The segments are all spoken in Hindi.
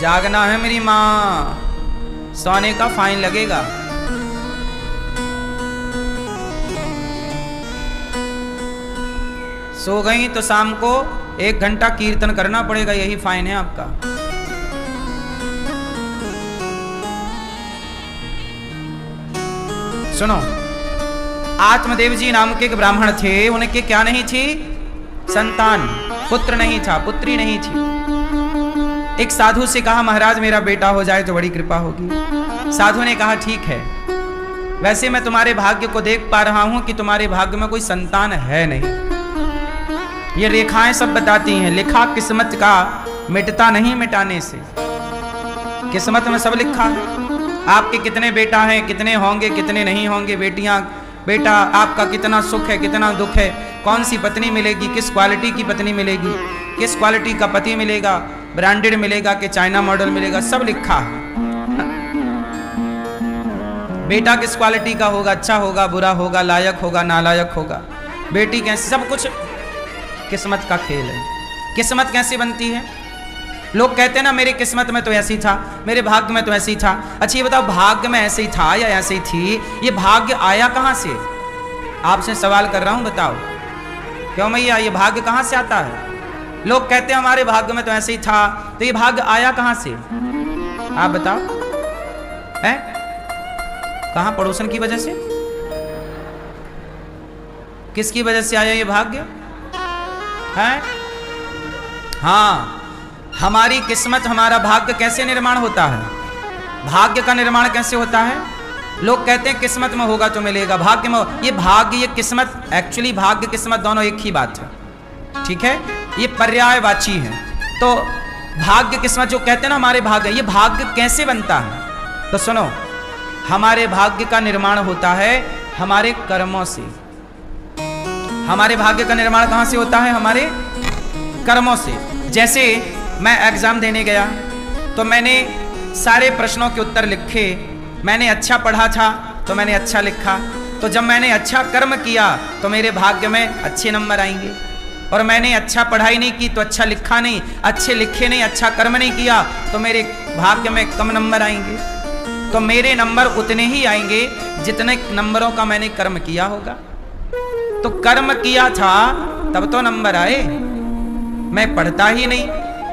जागना है मेरी माँ, सोने का फाइन लगेगा। सो गई तो शाम को 1 घंटा कीर्तन करना पड़ेगा, यही फाइन है आपका। सुनो, आत्मदेव जी नाम के एक ब्राह्मण थे, उनके क्या नहीं थी? संतान, पुत्र नहीं था, पुत्री नहीं थी। एक साधु से कहा महाराज मेरा बेटा हो जाए तो बड़ी कृपा होगी। साधु ने कहा ठीक है, वैसे मैं तुम्हारे भाग्य को देख पा रहा हूं कि तुम्हारे भाग्य में कोई संतान है नहीं। ये रेखाएं सब बताती हैं, लिखा किस्मत का मिटता नहीं मिटाने से। किस्मत में सब लिखा है, आपके कितने बेटा हैं, कितने होंगे, कितने नहीं होंगे, बेटियां, बेटा, आपका कितना सुख है, कितना दुख है, कौन सी पत्नी मिलेगी, किस क्वालिटी की पत्नी मिलेगी, किस क्वालिटी का पति मिलेगा, ब्रांडेड मिलेगा कि चाइना मॉडल मिलेगा, सब लिखा है। बेटा किस क्वालिटी का होगा, अच्छा होगा, बुरा होगा, लायक होगा, नालायक होगा, बेटी कैसे, सब कुछ किस्मत का खेल है। किस्मत कैसे बनती है? लोग कहते हैं ना मेरी किस्मत में तो ऐसी था, मेरे भाग्य में तो ऐसी था। अच्छा ये बताओ, भाग्य में ऐसे ही था या ऐसे ही थी? ये भाग्य आया कहां से? आपसे सवाल कर रहा हूं, बताओ। क्यों मैया, ये भाग्य कहां से आता है? लोग कहते हैं हमारे भाग्य में तो ऐसे ही था, तो ये भाग्य आया कहां से? आप बताओ। है कहां? पड़ोसन की वजह से? किसकी वजह से आया ये भाग्य? है हाँ, हमारी किस्मत, हमारा भाग्य कैसे निर्माण होता है? भाग्य का निर्माण कैसे होता है? लोग कहते हैं किस्मत में होगा तो मिलेगा, भाग्य में। ये भाग्य, ये किस्मत, एक्चुअली भाग्य किस्मत दोनों एक ही बात है, ठीक है? ये पर्यायवाची है। तो भाग्य किस्मत जो कहते हैं ना हमारे भाग्य, ये भाग्य कैसे बनता है? तो सुनो, हमारे भाग्य का निर्माण होता है हमारे कर्मों से। हमारे भाग्य का निर्माण कहां से होता है? हमारे कर्मों से। जैसे मैं एग्जाम देने गया तो मैंने सारे प्रश्नों के उत्तर लिखे, मैंने अच्छा पढ़ा था तो मैंने अच्छा लिखा, तो जब मैंने अच्छा कर्म किया तो मेरे भाग्य में अच्छे नंबर आएंगे। और मैंने अच्छा पढ़ाई नहीं की तो अच्छा लिखा नहीं, अच्छे लिखे नहीं, अच्छा कर्म नहीं किया तो मेरे भाग्य में कम नंबर आएंगे। तो मेरे नंबर उतने ही आएंगे जितने नंबरों का मैंने कर्म किया होगा। तो कर्म किया था तब तो नंबर आए। मैं पढ़ता ही नहीं,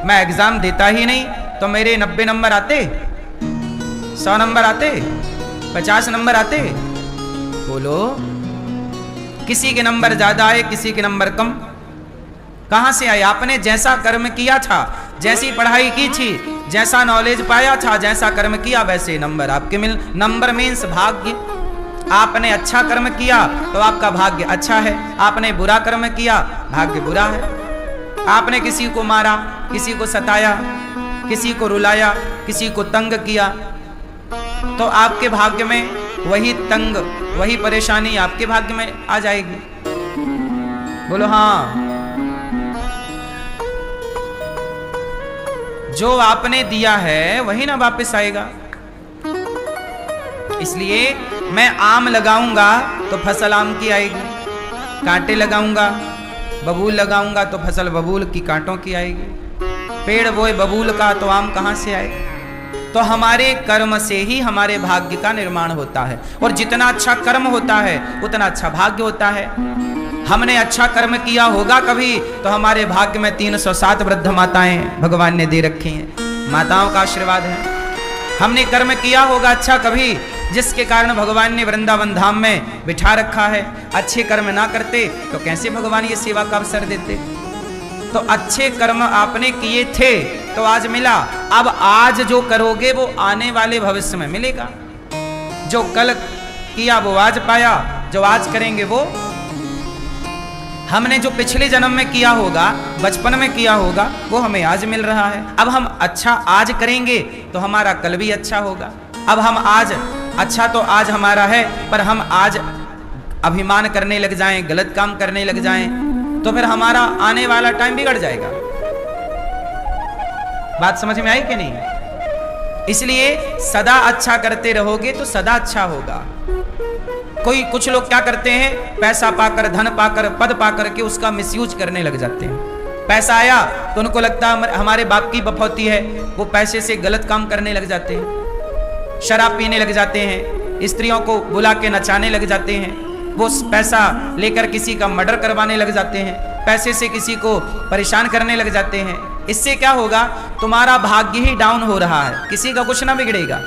मैं एग्जाम देता ही नहीं, तो मेरे 90 नंबर आते, 100 नंबर आते, 50 नंबर आते? बोलो। किसी के नंबर ज्यादा आए, किसी के नंबर कम। कहां से आए? आपने जैसा कर्म किया था, जैसी पढ़ाई की थी, जैसा नॉलेज पाया था, जैसा कर्म किया वैसे नंबर आपके मिल। नंबर मीन्स भाग्य। आपने अच्छा कर्म किया तो आपका भाग्य अच्छा है, आपने बुरा कर्म किया भाग्य बुरा है। आपने किसी को मारा, किसी को सताया, किसी को रुलाया, किसी को तंग किया, तो आपके भाग्य में वही तंग, वही परेशानी आपके भाग्य में आ जाएगी। बोलो हाँ। जो आपने दिया है वही ना वापस आएगा। इसलिए मैं आम लगाऊंगा तो फसल आम की आएगी, कांटे लगाऊंगा, बबूल लगाऊंगा तो फसल बबूल की कांटों की आएगी। पेड़ बोए बबूल का तो आम कहां से आए? तो हमारे कर्म से ही हमारे भाग्य का निर्माण होता है। और जितना अच्छा कर्म होता है उतना अच्छा भाग्य होता है। हमने अच्छा कर्म किया होगा कभी तो हमारे भाग्य में 307 वृद्ध माताएं भगवान ने दे रखी हैं, माताओं का आशीर्वाद है। हमने कर्म किया होगा अच्छा कभी, जिसके कारण भगवान ने वृंदावन धाम में बिठा रखा है। अच्छे कर्म ना करते तो कैसे भगवान ये सेवा का अवसर देते? तो अच्छे कर्म आपने किए थे तो आज मिला। अब आज जो करोगे वो आने वाले भविष्य में मिलेगा। जो कल किया वो आज पाया, जो आज करेंगे वो, हमने जो पिछले जन्म में किया होगा, बचपन में किया होगा, वो हमें आज मिल रहा है। अब हम अच्छा आज करेंगे तो हमारा कल भी अच्छा होगा। अब हम आज अच्छा तो आज हमारा है, पर हम आज अभिमान करने लग जाएं, गलत काम करने लग जाएं, तो फिर हमारा आने वाला टाइम बिगड़ जाएगा। बात समझ में आई कि नहीं? इसलिए सदा अच्छा करते रहोगे तो सदा अच्छा होगा। कुछ लोग क्या करते हैं, पैसा पाकर, धन पाकर, पद पाकर के उसका मिसयूज करने लग जाते हैं। पैसा आया तो उनको लगता हमारे बाप की बपौती है, वो पैसे से गलत काम करने लग जाते हैं, शराब पीने लग जाते हैं, स्त्रियों को बुला के नचाने लग जाते हैं, वो पैसा लेकर किसी का मर्डर करवाने लग जाते हैं, पैसे से किसी को परेशान करने लग जाते हैं। इससे क्या होगा, तुम्हारा भाग्य ही डाउन हो रहा है, किसी का कुछ ना बिगड़ेगा।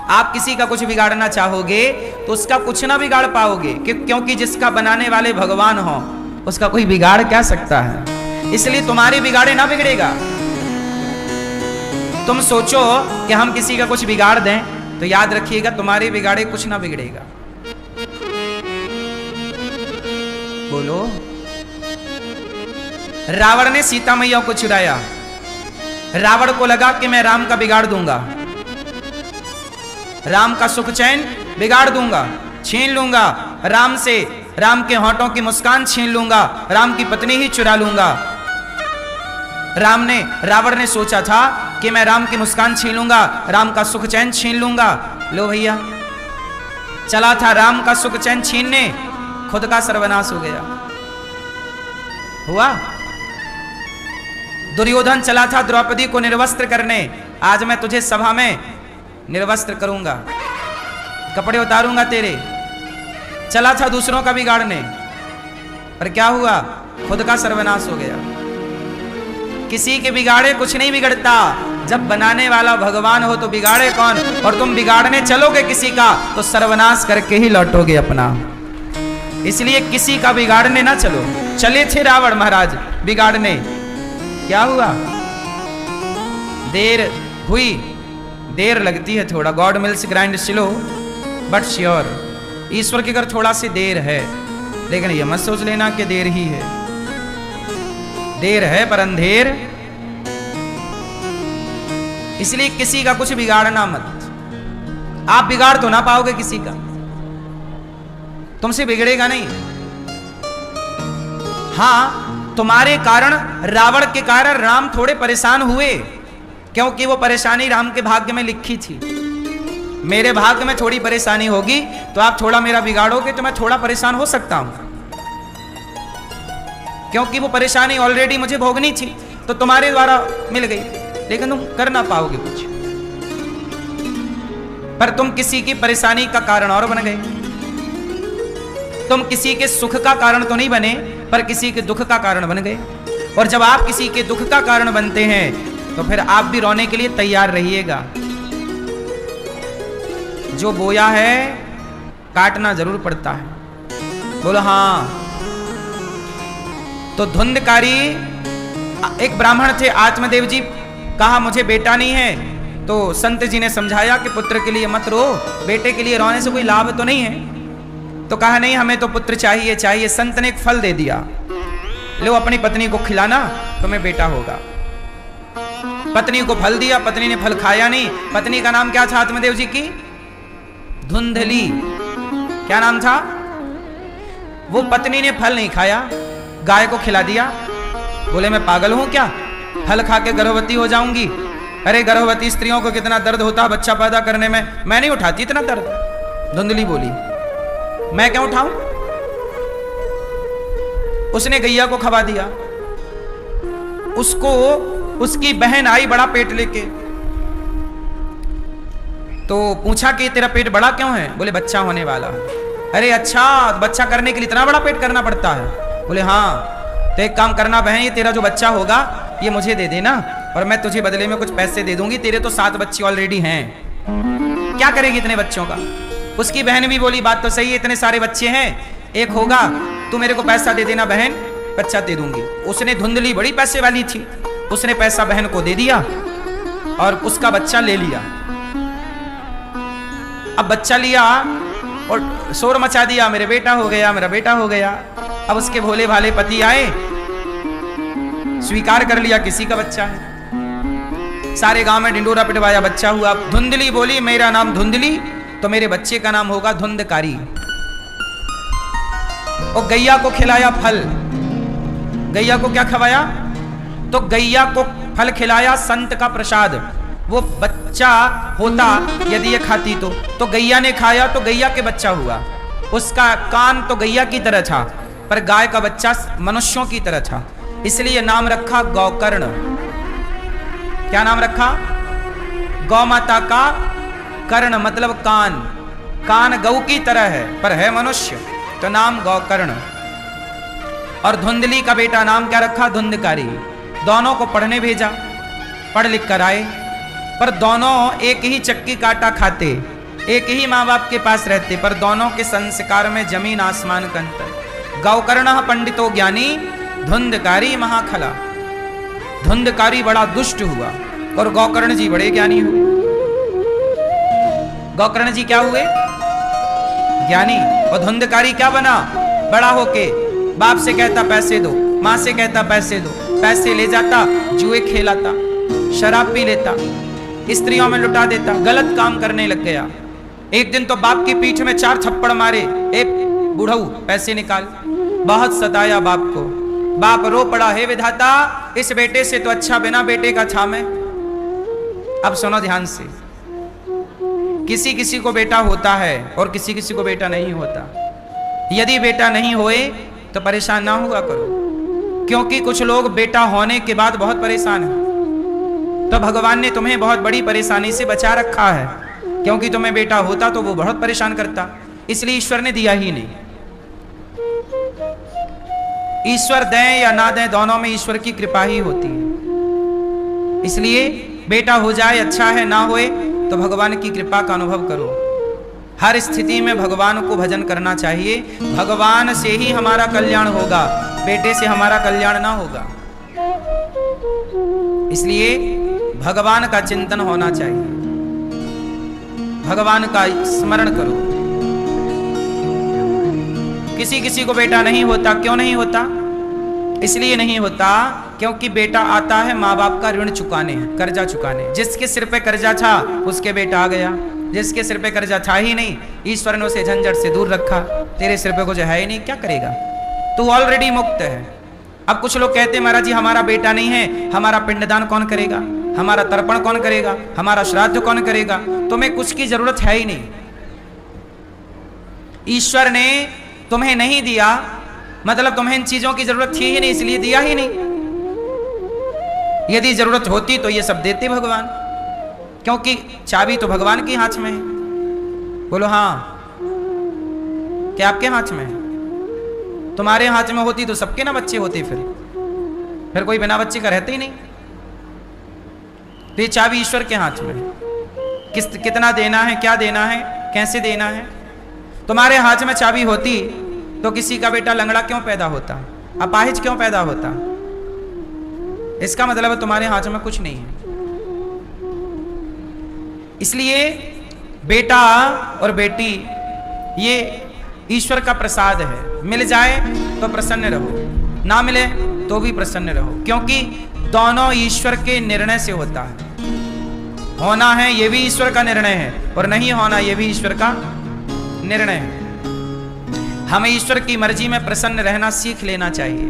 आप किसी का कुछ बिगाड़ना चाहोगे तो उसका कुछ ना बिगाड़ पाओगे, क्योंकि जिसका बनाने वाले भगवान हो उसका कोई बिगाड़ क्या सकता है। इसलिए तुम्हारे बिगाड़े ना बिगड़ेगा। तुम सोचो कि हम किसी का कुछ बिगाड़ दें तो याद रखिएगा तुम्हारे बिगाड़े कुछ ना बिगड़ेगा। बोलो। रावण ने सीता मैया को चुराया। रावण को लगा कि मैं राम का बिगाड़ दूंगा, राम का सुख चैन बिगाड़ दूंगा, छीन लूंगा राम से, राम के होंठों की मुस्कान छीन लूंगा, राम की पत्नी ही चुरा लूंगा। रावण ने सोचा था कि मैं राम की मुस्कान छीन लूंगा, राम का सुख चैन छीन लूंगा। लो भैया, चला था राम का सुख चैन छीनने, खुद का सर्वनाश हो गया। हुआ। दुर्योधन चला था द्रौपदी को निर्वस्त्र करने, आज मैं तुझे सभा में निर्वस्त्र करूंगा, कपड़े उतारूंगा तेरे। चला था दूसरों का बिगाड़ने, पर क्या हुआ, खुद का सर्वनाश हो गया। किसी के बिगाड़े कुछ नहीं बिगड़ता, जब बनाने वाला भगवान हो तो बिगाड़े कौन। और तुम बिगाड़ने चलोगे किसी का तो सर्वनाश करके ही लौटोगे अपना। इसलिए किसी का बिगाड़ने ना चलो। चले थे रावण महाराज बिगाड़ने, क्या हुआ, देर हुई। देर लगती है थोड़ा, God mills grind slow but sure. ईश्वर के घर थोड़ा सी देर है, लेकिन यह मत सोच लेना कि देर ही है, देर है पर अंधेर। इसलिए किसी का कुछ बिगाड़ना मत। आप बिगाड़ तो ना पाओगे किसी का, तुमसे बिगड़ेगा नहीं। हां, तुम्हारे कारण, रावण के कारण राम थोड़े परेशान हुए, क्योंकि वो परेशानी राम के भाग्य में लिखी थी। मेरे भाग्य में थोड़ी परेशानी होगी तो आप थोड़ा मेरा बिगाड़ोगे तो मैं थोड़ा परेशान हो सकता हूं, क्योंकि वो परेशानी ऑलरेडी मुझे भोगनी थी तो तुम्हारे द्वारा मिल गई, लेकिन तुम कर ना पाओगे कुछ। पर तुम किसी की परेशानी का कारण और बन गए। तुम किसी के सुख का कारण तो नहीं बने, पर किसी के दुख का कारण बन गए। और जब आप किसी के दुख का कारण बनते हैं तो फिर आप भी रोने के लिए तैयार रहिएगा। जो बोया है काटना जरूर पड़ता है। बोलो हाँ। तो धुंधकारी एक ब्राह्मण थे, आत्मदेव जी, कहा मुझे बेटा नहीं है। तो संत जी ने समझाया कि पुत्र के लिए मत रो, बेटे के लिए रोने से कोई लाभ तो नहीं है। तो कहा नहीं, हमें तो पुत्र चाहिए चाहिए। संत ने एक फल दे दिया, लो अपनी पत्नी को खिलाना, तुम्हें बेटा होगा। पत्नी को फल दिया, पत्नी ने फल खाया नहीं। पत्नी का नाम क्या था आत्मदेव जी की? धुंधली। क्या नाम था? वो पत्नी ने फल नहीं खाया, गाय को खिला दिया। बोले मैं पागल हूं क्या, फल खा के गर्भवती हो जाऊंगी? अरे गर्भवती स्त्रियों को कितना दर्द होता है बच्चा पैदा करने में, मैं नहीं उठाती इतना दर्द। धुंधली बोली मैं क्या उठाऊं? उसने गैया को खवा दिया। उसको उसकी बहन आई बड़ा पेट लेके, तो पूछा कि तेरा पेट बड़ा क्यों है? बोले बच्चा होने वाला है। अरे अच्छा, बच्चा करने के लिए इतना बड़ा पेट करना पड़ता है? बोले हाँ। तो एक काम करना बहन, ये तेरा जो बच्चा होगा ये मुझे दे देना और मैं तुझे बदले में कुछ पैसे दे दूंगी। तेरे तो 7 बच्चे ऑलरेडी हैं, क्या करेगी इतने बच्चों का? उसकी बहन भी बोली बात तो सही है, इतने सारे बच्चे हैं, एक होगा, तू मेरे को पैसा दे देना बहन, बच्चा दे दूंगी। उसने, धुंधली बड़ी पैसे वाली थी, उसने पैसा बहन को दे दिया और उसका बच्चा ले लिया। अब बच्चा लिया और शोर मचा दिया, मेरे बेटा हो गया, मेरा बेटा हो गया। अब उसके भोले भाले पति आए, स्वीकार कर लिया किसी का बच्चा है। सारे गांव में ढिंडोरा पिटवाया, बच्चा हुआ। धुंधली बोली मेरा नाम धुंधली तो मेरे बच्चे का नाम होगा धुंधकारी। और गैया को खिलाया फल। गैया को क्या खवाया? तो गैया को फल खिलाया, संत का प्रसाद। वो बच्चा होता यदि ये खाती तो गैया ने खाया तो गैया के बच्चा हुआ। उसका कान तो गैया की तरह था, पर गाय का बच्चा मनुष्यों की तरह था, इसलिए नाम रखा गौकर्ण। क्या नाम रखा? गौ माता का कर्ण मतलब कान, कान गौ की तरह है पर है मनुष्य, तो नाम गौकर्ण। और धुंधली का बेटा नाम क्या रखा? धुंधकारी। दोनों को पढ़ने भेजा, पढ़ लिख कर आए, पर दोनों एक ही चक्की काटा खाते, एक ही माँ बाप के पास रहते, पर दोनों के संस्कार में जमीन आसमान का अंतर। गौकर्ण पंडितो ज्ञानी, धुंधकारी महाखला। धुंधकारी बड़ा दुष्ट हुआ और गौकर्ण जी बड़े ज्ञानी हुए। गौकर्ण जी क्या हुए? ज्ञानी। और धुंधकारी क्या बना? बड़ा होके बाप से कहता पैसे दो, माँ से कहता पैसे दो, पैसे ले जाता, जुए खेलाता, शराब पी लेता, स्त्रियों में लुटा देता, गलत काम करने लग गया। एक दिन तो बाप की पीठ में 4 थप्पड़ मारे, एक बुढ़ऊ पैसे निकाल। बहुत सताया बाप को, बाप रो पड़ा, हे विधाता इस बेटे से तो अच्छा बिना बेटे का था मैं। अब सुनो ध्यान से, किसी किसी को बेटा होता है और किसी किसी को बेटा नहीं होता। यदि बेटा नहीं होए तो परेशान ना हुआ करो, क्योंकि कुछ लोग बेटा होने के बाद बहुत परेशान हैं। तो भगवान ने तुम्हें बहुत बड़ी परेशानी से बचा रखा है, क्योंकि तुम्हें बेटा होता तो वो बहुत परेशान करता, इसलिए ईश्वर ने दिया ही नहीं। ईश्वर दें या ना दें, दोनों में ईश्वर की कृपा ही होती है। इसलिए बेटा हो जाए अच्छा है, ना होए तो भगवान की कृपा का अनुभव करो। हर स्थिति में भगवान को भजन करना चाहिए। भगवान से ही हमारा कल्याण होगा, बेटे से हमारा कल्याण ना होगा। इसलिए भगवान का चिंतन होना चाहिए, भगवान का स्मरण करो। किसी किसी को बेटा नहीं होता, क्यों नहीं होता? इसलिए नहीं होता क्योंकि बेटा आता है माँ बाप का ऋण चुकाने, कर्जा चुकाने। जिसके सिर पे कर्जा था उसके बेटा आ गया, जिसके सिर पे कर्जा था ही नहीं, ईश्वर ने उसे झंझट से दूर रखा। तेरे सिर पे कुछ है ही नहीं, क्या करेगा? तू ऑलरेडी मुक्त है। अब कुछ लोग कहते हैं महाराज जी हमारा बेटा नहीं है, हमारा पिंडदान कौन करेगा, हमारा तर्पण कौन करेगा, हमारा श्राद्ध कौन करेगा? तुम्हें कुछ की जरूरत है ही नहीं। ईश्वर ने तुम्हें नहीं दिया मतलब तुम्हें इन चीजों की जरूरत थी ही नहीं, इसलिए दिया ही नहीं। यदि जरूरत होती तो ये सब देते भगवान, क्योंकि चाबी तो भगवान के हाथ में है। बोलो हाँ, क्या आपके हाथ में है? तुम्हारे हाथ में होती तो सबके ना बच्चे होते, फिर कोई बिना बच्चे का रहते ही नहीं। तो ये चाबी ईश्वर के हाथ में है, कितना देना है, क्या देना है, कैसे देना है। तुम्हारे हाथ में चाबी होती तो किसी का बेटा लंगड़ा क्यों पैदा होता, अपाहिज क्यों पैदा होता? इसका मतलब है तुम्हारे हाथ में कुछ नहीं है। इसलिए बेटा और बेटी ये ईश्वर का प्रसाद है। मिल जाए तो प्रसन्न रहो, ना मिले तो भी प्रसन्न रहो, क्योंकि दोनों ईश्वर के निर्णय से होता है। होना है ये भी ईश्वर का निर्णय है, और नहीं होना ये भी ईश्वर का निर्णय है। हमें ईश्वर की मर्जी में प्रसन्न रहना सीख लेना चाहिए।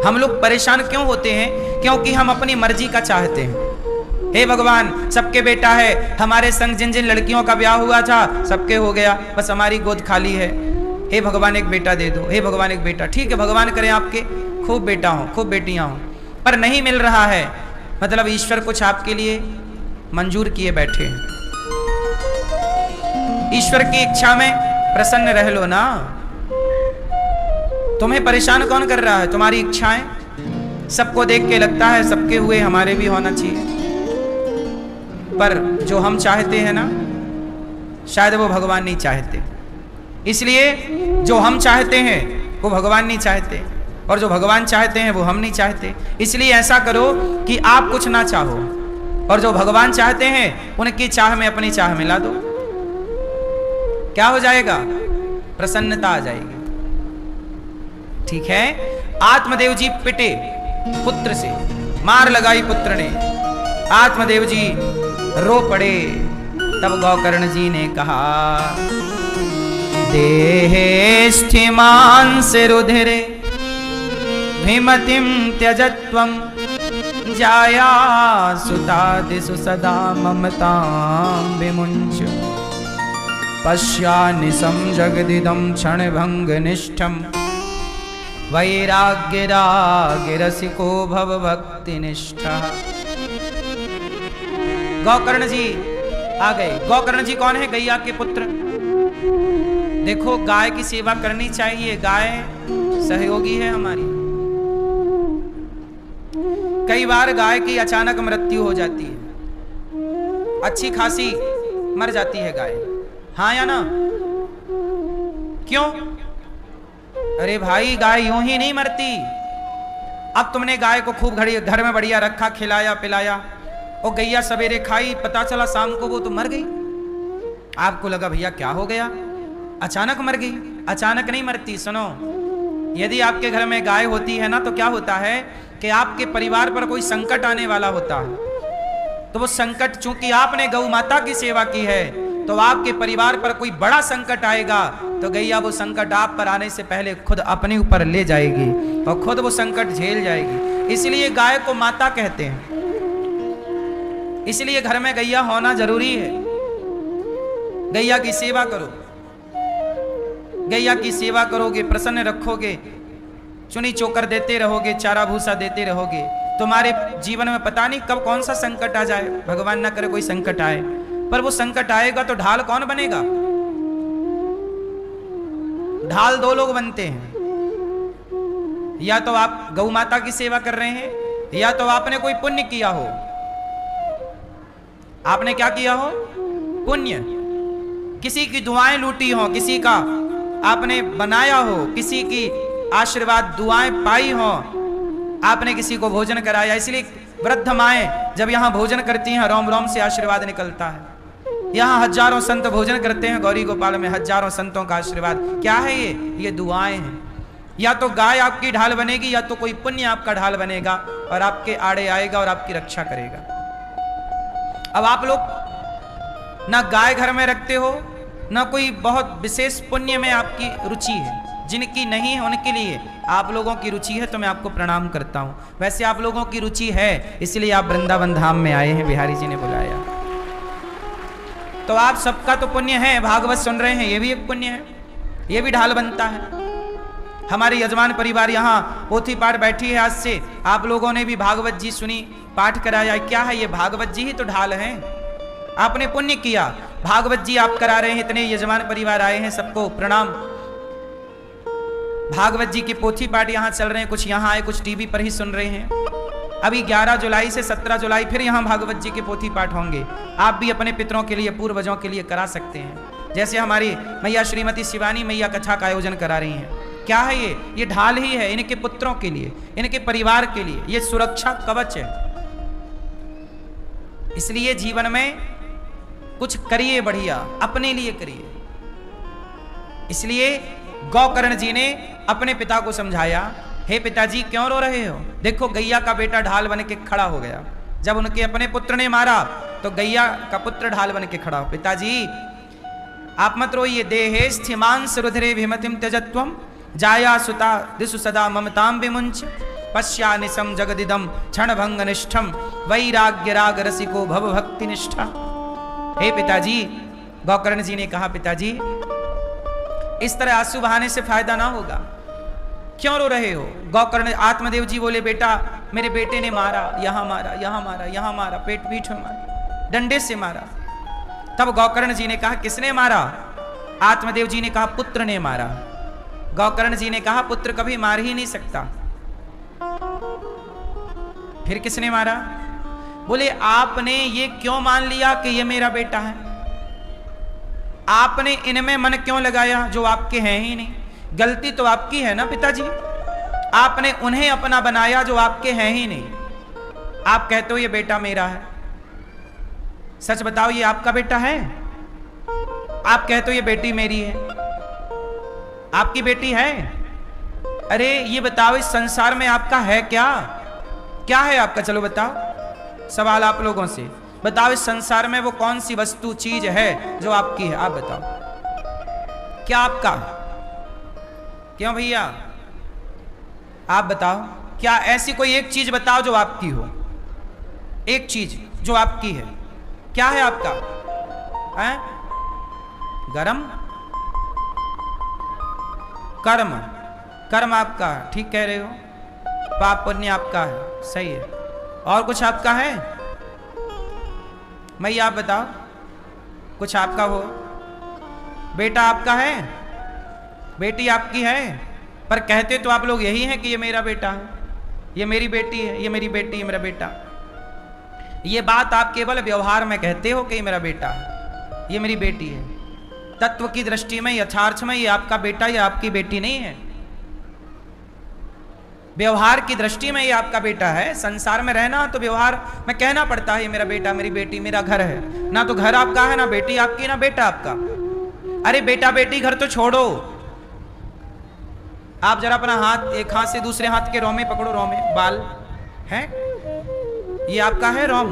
हम लोग परेशान क्यों होते हैं? क्योंकि हम अपनी मर्जी का चाहते हैं। हे भगवान सबके बेटा है, हमारे संग जिन जिन लड़कियों का ब्याह हुआ था सबके हो गया, बस हमारी गोद खाली है। हे भगवान एक बेटा दे दो, हे भगवान एक बेटा। ठीक है, भगवान करें आपके खूब बेटा हो, खूब बेटियां हो, पर नहीं मिल रहा है मतलब ईश्वर कुछ आपके लिए मंजूर किए बैठे हैं। ईश्वर की इच्छा में प्रसन्न रह लो ना। तुम्हें परेशान कौन कर रहा है? तुम्हारी इच्छाएं। सबको देख के लगता है सबके हुए हमारे भी होना चाहिए, पर जो हम चाहते हैं ना शायद वो भगवान नहीं चाहते। इसलिए जो हम चाहते हैं वो भगवान नहीं चाहते, और जो भगवान चाहते हैं वो हम नहीं चाहते। इसलिए ऐसा करो कि आप कुछ ना चाहो, और जो भगवान चाहते हैं उनकी चाह में अपनी चाह मिला दो। क्या हो जाएगा? प्रसन्नता आ जाएगी। ठीक है। आत्मदेव जी पिटे पुत्र से, मार लगाई पुत्र ने, आत्मदेव जी रो पड़े। तब गौकर्ण जी ने कहा, देहे स्थिमांस रुधिरे भीमतिम त्यजत्वं जाया सुतादिषु सदा ममतां विमुञ्च पश्यानि संजगदिदं क्षणभंगनिष्ठं वैराग्य राग रसिको भव भक्ति निष्ठा। गौकर्ण जी आ गए। गौकर्ण जी कौन है? गैया के पुत्र। देखो, गाय की सेवा करनी चाहिए, गाय सहयोगी है हमारी। कई बार गाय की अचानक मृत्यु हो जाती है, अच्छी खासी मर जाती है गाय, हाँ या ना? क्यों? अरे भाई, गाय यूं ही नहीं मरती। अब तुमने गाय को खूब घर में बढ़िया रखा, खिलाया पिलाया, और गैया सवेरे खाई, पता चला शाम को वो तो मर गई। आपको लगा भैया क्या हो गया, अचानक मर गई। अचानक नहीं मरती। सुनो, यदि आपके घर में गाय होती है ना, तो क्या होता है कि आपके परिवार पर कोई संकट आने वाला होता है, तो वो संकट, चूंकि आपने गौ माता की सेवा की है, तो आपके परिवार पर कोई बड़ा संकट आएगा, तो गैया वो संकट आप पर आने से पहले खुद अपने ऊपर ले जाएगी और खुद वो संकट झेल जाएगी। इसलिए गाय को माता कहते हैं। इसलिए घर में गैया होना जरूरी है। गैया की सेवा करो, गैया की सेवा करोगे, प्रसन्न रखोगे, चुनी चोकर देते रहोगे, चारा भूसा देते रहोगे, तुम्हारे जीवन में पता नहीं कब कौन सा संकट आ जाए। भगवान ना करे कोई संकट आए, पर वो संकट आएगा तो ढाल कौन बनेगा? ढाल दो लोग बनते हैं, या तो आप गौ माता की सेवा कर रहे हैं, या तो आपने कोई पुण्य किया हो। आपने क्या किया हो? पुण्य। किसी की दुआएं लूटी हो, किसी का आपने बनाया हो, किसी की आशीर्वाद दुआएं पाई हो, आपने किसी को भोजन कराया। इसलिए वृद्ध माएं जब यहाँ भोजन करती हैं, रोम रोम से आशीर्वाद निकलता है। यहाँ हजारों संत भोजन करते हैं, गौरी गोपाल में हजारों संतों का आशीर्वाद। क्या है ये दुआएं हैं। या तो गाय आपकी ढाल बनेगी, या तो कोई पुण्य आपका ढाल बनेगा और आपके आड़े आएगा और आपकी रक्षा करेगा। अब आप लोग ना गाय घर में रखते हो, ना कोई बहुत विशेष पुण्य में आपकी रुचि है। जिनकी नहीं है उनके लिए आप लोगों की रुचि है, तो मैं आपको प्रणाम करता हूं। वैसे आप लोगों की रुचि है, इसलिए आप वृंदावन धाम में आए हैं, बिहारी जी ने बुलाया। तो आप सबका तो पुण्य है, भागवत सुन रहे हैं, ये भी एक पुण्य है, ये भी ढाल बनता है। हमारे यजमान परिवार यहाँ पोथी पाठ बैठी है, आज से आप लोगों ने भी भागवत जी सुनी, पाठ कराया। क्या है ये? भागवत जी ही तो ढाल हैं। आपने पुण्य किया, भागवत जी आप करा रहे हैं, इतने यजमान परिवार आए हैं, सबको प्रणाम। भागवत जी के पोथी पाठ यहाँ चल रहे हैं, कुछ यहाँ आए, कुछ टीवी पर ही सुन रहे हैं। अभी 11 जुलाई से 17 जुलाई फिर यहाँ भागवत जी के पोथी पाठ होंगे। आप भी अपने पितरों के लिए, पूर्वजों के लिए करा सकते हैं। जैसे हमारी मैया श्रीमती शिवानी मैया कथा का आयोजन करा रही हैं। क्या है ये ढाल ही है, इनके पुत्रों के लिए, इनके परिवार के लिए, ये सुरक्षा कवच है। इसलिए जीवन में कुछ करिए, बढ़िया अपने लिए करिए। इसलिए गौकर्ण जी ने अपने पिता को समझाया, हे पिताजी क्यों रो रहे हो? देखो गैया का बेटा ढाल बन के खड़ा हो गया। जब उनके अपने पुत्र ने मारा तो गैया का पुत्र ढाल बन के खड़ा हो। पिताजी आप मत रोइए। देहे स्थिमांस रुधिरे विमतिम त्यजत्वम जाया सुता दिशु सदा ममताम विमुंच पश्या निशम जगदिदम क्षण भंग निष्ठम वैराग्य राग रसिको भव भक्ति निष्ठा। हे पिताजी, गौकर्ण जी ने कहा, पिताजी इस तरह आंसू बहाने से फायदा ना होगा, क्यों रो रहे हो? गौकर्ण आत्मदेव जी बोले, बेटा मेरे बेटे ने मारा, यहां मारा, यहां मारा, यहां मारा, पेट पीठ में मारा, डंडे से मारा। तब गौकर्ण जी ने कहा, किसने मारा? आत्मदेव जी ने कहा, पुत्र ने मारा। गौकर्ण जी ने कहा, पुत्र कभी मार ही नहीं सकता। फिर किसने मारा? बोले, आपने ये क्यों मान लिया कि ये मेरा बेटा है? आपने इनमें मन क्यों लगाया जो आपके हैं ही नहीं? गलती तो आपकी है ना पिताजी, आपने उन्हें अपना बनाया जो आपके हैं ही नहीं। आप कहते हो ये बेटा मेरा है, सच बताओ ये आपका बेटा है? आप कहते हो ये बेटी मेरी है, आपकी बेटी है? अरे ये बताओ इस संसार में आपका है क्या? क्या है आपका? चलो बताओ, सवाल आप लोगों से। बताओ इस संसार में वो कौन सी वस्तु चीज है जो आपकी है? आप बताओ, क्या आपका? क्यों भैया आप बताओ, क्या ऐसी कोई एक चीज बताओ जो आपकी हो? एक चीज जो आपकी है, क्या है आपका? है गरम कर्म, कर्म आपका, ठीक कह रहे हो, पाप पुण्य आपका है, सही है। और कुछ आपका है? मैया आप बताओ, कुछ आपका हो? बेटा आपका है, बेटी आपकी है, पर कहते तो आप लोग यही हैं कि ये मेरा बेटा है, ये मेरी बेटी है, ये मेरी बेटी है, मेरा बेटा। ये बात आप केवल व्यवहार में कहते हो कि ये मेरा बेटा है, ये मेरी बेटी है। तत्व की दृष्टि में, यथार्थ में ये आपका बेटा या आपकी बेटी नहीं है। व्यवहार की दृष्टि में ये आपका बेटा है। संसार में रहना तो व्यवहार में कहना पड़ता है ये मेरा बेटा, मेरी बेटी, मेरा घर है। ना तो घर आपका है, ना बेटी आपकी, ना बेटा आपका। अरे बेटा बेटी घर तो छोड़ो, आप जरा अपना हाथ एक हाथ से दूसरे हाथ के रोमे पकड़ो, रोमे बाल हैं, ये आपका है रोम।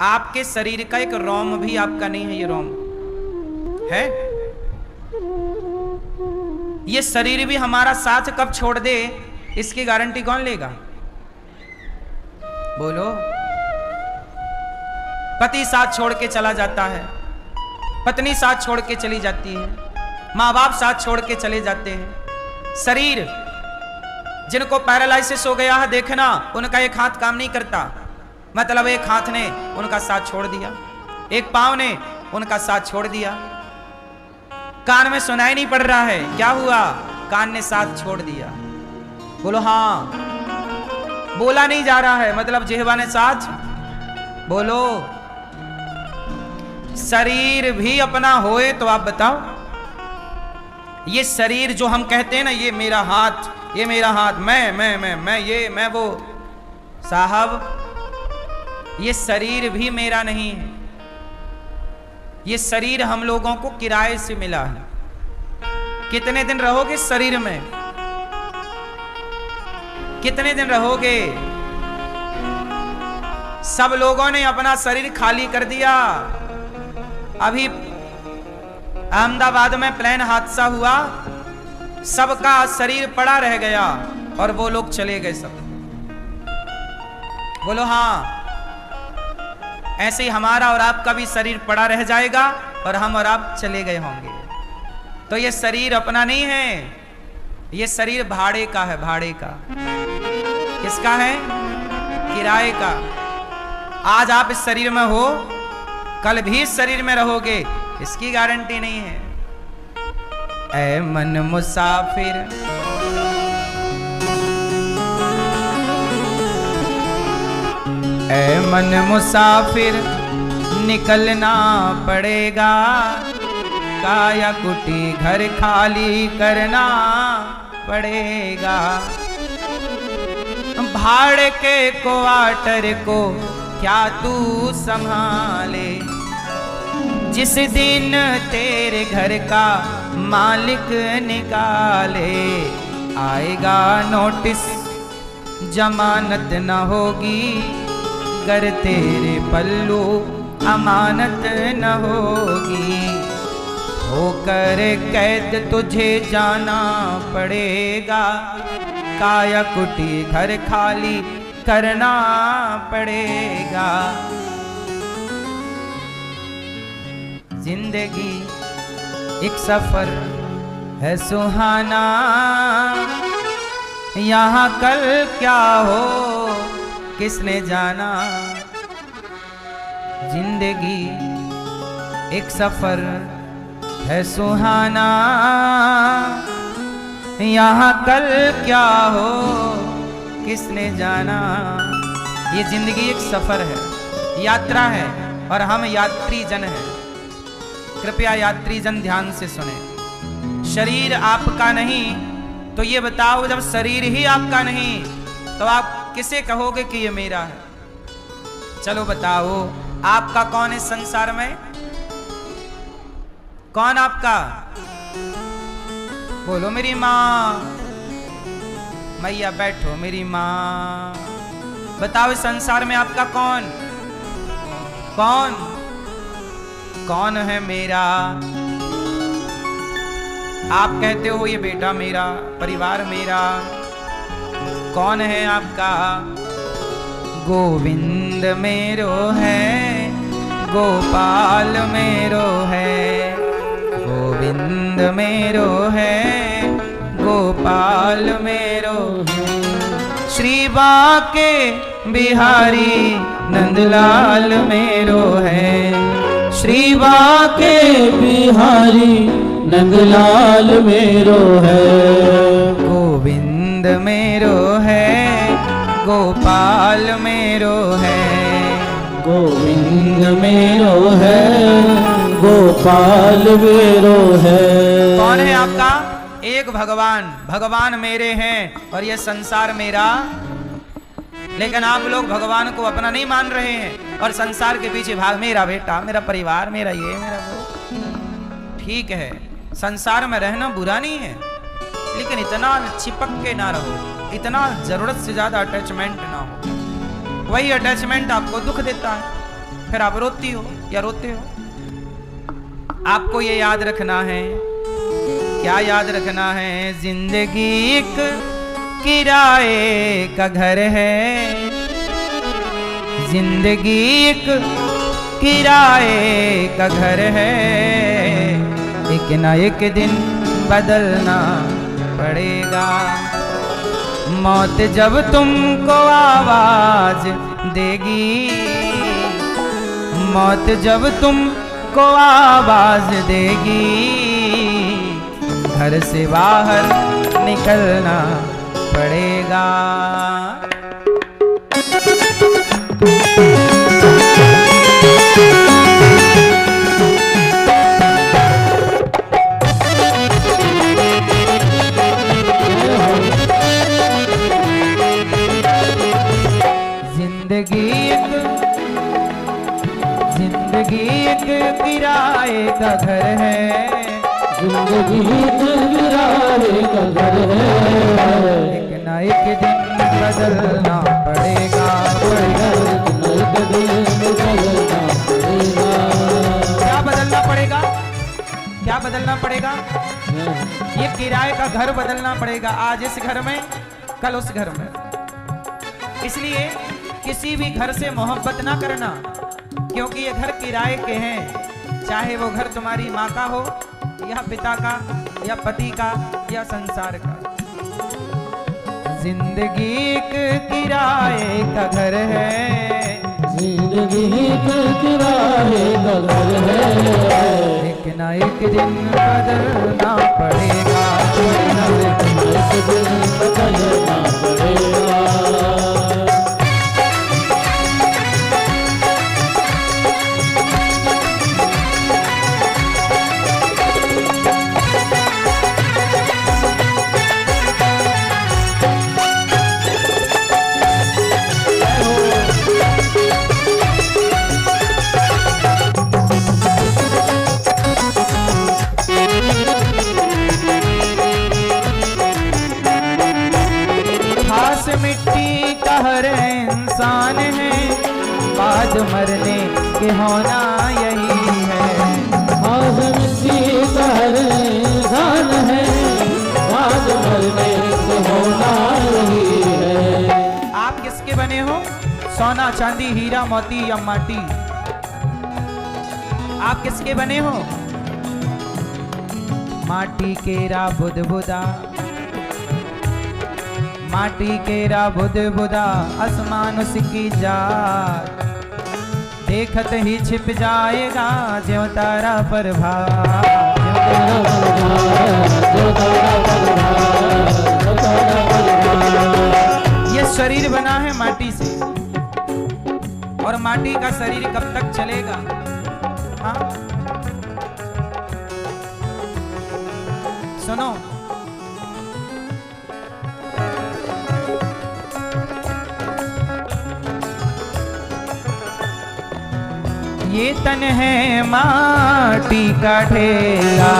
आपके शरीर का एक रोम भी आपका नहीं है, ये रोम है। ये शरीर भी हमारा साथ कब छोड़ दे इसकी गारंटी कौन लेगा? बोलो। पति साथ छोड़ के चला जाता है, पत्नी साथ छोड़ के चली जाती है, माँ बाप साथ छोड़ के चले जाते हैं। शरीर, जिनको पैरालाइसिस हो गया है, देखना उनका एक हाथ काम नहीं करता, मतलब एक हाथ ने उनका साथ छोड़ दिया, एक पांव ने उनका साथ छोड़ दिया। कान में सुनाई नहीं पड़ रहा है, क्या हुआ? कान ने साथ छोड़ दिया। बोलो हाँ। बोला नहीं जा रहा है, मतलब जिह्वा ने साथ। बोलो। शरीर भी अपना होए तो आप बताओ, ये शरीर जो हम कहते हैं ना, ये मेरा हाथ, ये मेरा हाथ, मैं ये, मैं वो, साहब ये शरीर भी मेरा नहीं है। ये शरीर हम लोगों को किराए से मिला है। कितने दिन रहोगे शरीर में? कितने दिन रहोगे? सब लोगों ने अपना शरीर खाली कर दिया। अभी अहमदाबाद में प्लेन हादसा हुआ, सबका शरीर पड़ा रह गया और वो लोग चले गए सब। बोलो हाँ। ऐसे ही हमारा और आपका भी शरीर पड़ा रह जाएगा और हम और आप चले गए होंगे। तो ये शरीर अपना नहीं है, ये शरीर भाड़े का है, भाड़े का। किसका है? किराए का। आज आप इस शरीर में हो, कल भी इस शरीर में रहोगे, इसकी गारंटी नहीं है। ऐ मन मुसाफिर, ऐ मन मुसाफिर निकलना पड़ेगा, काया कुटी घर खाली करना पड़ेगा। भाड़े के क्वार्टर को क्या तू संभाले, जिस दिन तेरे घर का मालिक निकाले, आएगा नोटिस जमानत न होगी, गर तेरे पल्लू अमानत न होगी। होकर कैद तुझे जाना पड़ेगा, काया कुटी घर खाली करना पड़ेगा। जिंदगी एक सफर है सुहाना, यहाँ कल क्या हो किसने जाना। जिंदगी एक सफर है सुहाना, यहाँ कल क्या हो किसने जाना। ये जिंदगी एक सफर है, यात्रा है, और हम यात्री जन हैं। कृपया यात्री जन ध्यान से सुने। शरीर आपका नहीं तो ये बताओ, जब शरीर ही आपका नहीं तो आप किसे कहोगे कि ये मेरा है? चलो बताओ, आपका कौन है संसार में? कौन आपका? बोलो मेरी माँ। मैया बैठो, मेरी माँ। बताओ इस संसार में आपका कौन? कौन कौन है मेरा? आप कहते हो ये बेटा मेरा, परिवार मेरा। कौन है आपका? गोविंद मेरो है, गोपाल मेरो है, गोविंद मेरो है, गोपाल मेरो है। श्री बाके बिहारी नंदलाल मेरो है। श्री बाके बिहारी नंदलाल मेरो है। गोविंद मेरो है, गोपाल मेरो है। गोविंद मेरो है, गोपाल मेरो है। कौन है आपका? एक भगवान। भगवान मेरे हैं और यह संसार मेरा। लेकिन आप लोग भगवान को अपना नहीं मान रहे हैं और संसार के पीछे भाग, मेरा बेटा, मेरा परिवार, मेरा ये, मेरा वो। ठीक है, संसार में रहना बुरा नहीं है, लेकिन इतना चिपक के ना रहो, इतना जरूरत से ज्यादा अटैचमेंट ना हो। वही अटैचमेंट आपको दुख देता है, फिर आप रोती हो या रोते हो। आपको ये याद रखना है। क्या याद रखना है? जिंदगी एक किराए का घर है। जिंदगी एक किराए का घर है। एक ना एक दिन बदलना पड़ेगा। मौत जब तुमको आवाज देगी, मौत जब तुमको आवाज देगी, घर से बाहर निकलना पड़ेगा। जिंदगी एक किराए का घर है। जिंदगी एक किराए का घर है। एक ना एक दिन बदलना पड़ेगा, पड़ेगा। एक दिन बदलना पड़ेगा। क्या बदलना पड़ेगा? क्या बदलना पड़ेगा? ये किराए का घर बदलना पड़ेगा। आज इस घर में, कल उस घर में। इसलिए किसी भी घर से मोहब्बत ना करना, क्योंकि ये घर किराए के हैं। चाहे वो घर तुम्हारी माँ का हो या पिता का या पति का या संसार का। जिंदगी एक किराए का घर है। जिंदगी एक किराए का घर है। एक ना एक दिन बदलना पड़ेगा, एक दिन बदलना पड़ेगा। मिट्टी का हर इंसान है, बाद मरने के होना यही है। आज मिट्टी का हर इंसान है, बाद मरने के होना यही है। आप किसके बने हो? सोना, चांदी, हीरा, मोती या माटी? आप किसके बने हो? माटी केरा बुदबुदा, माटी केरा बुदबुदा, आसमान उसकी जात। देखत ही छिप जाएगा ज्यों तारा प्रभात। ये शरीर बना है माटी से, और माटी का शरीर कब तक चलेगा? हाँ, सुनो, ये तन है माटी का ढेला,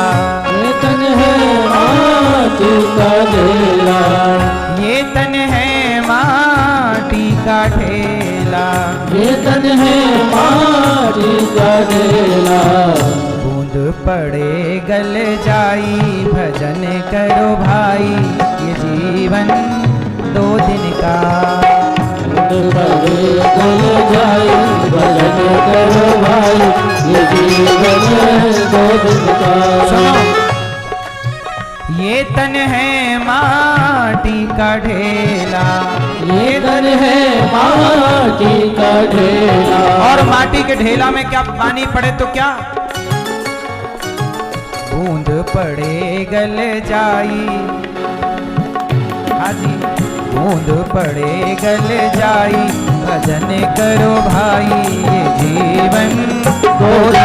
ये तन है माटी का ढेला, ये तन है माटी का ढेला, ये तन है माटी का ढेला। बूंद पड़े गल जाई भजन करो भाई, ये जीवन 2 दिन का। बूंद पड़े गल जाई भजन करो भाई, ये जीवन 2 दिन का। सुनो, ये तन है है माटी का ढेला। और माटी के ढेला में क्या पानी पड़े तो क्या, बूंद पड़े गल जाई। हाजी बूंद पड़े गल जाई, भजन करो भाई ये जीवन बूंद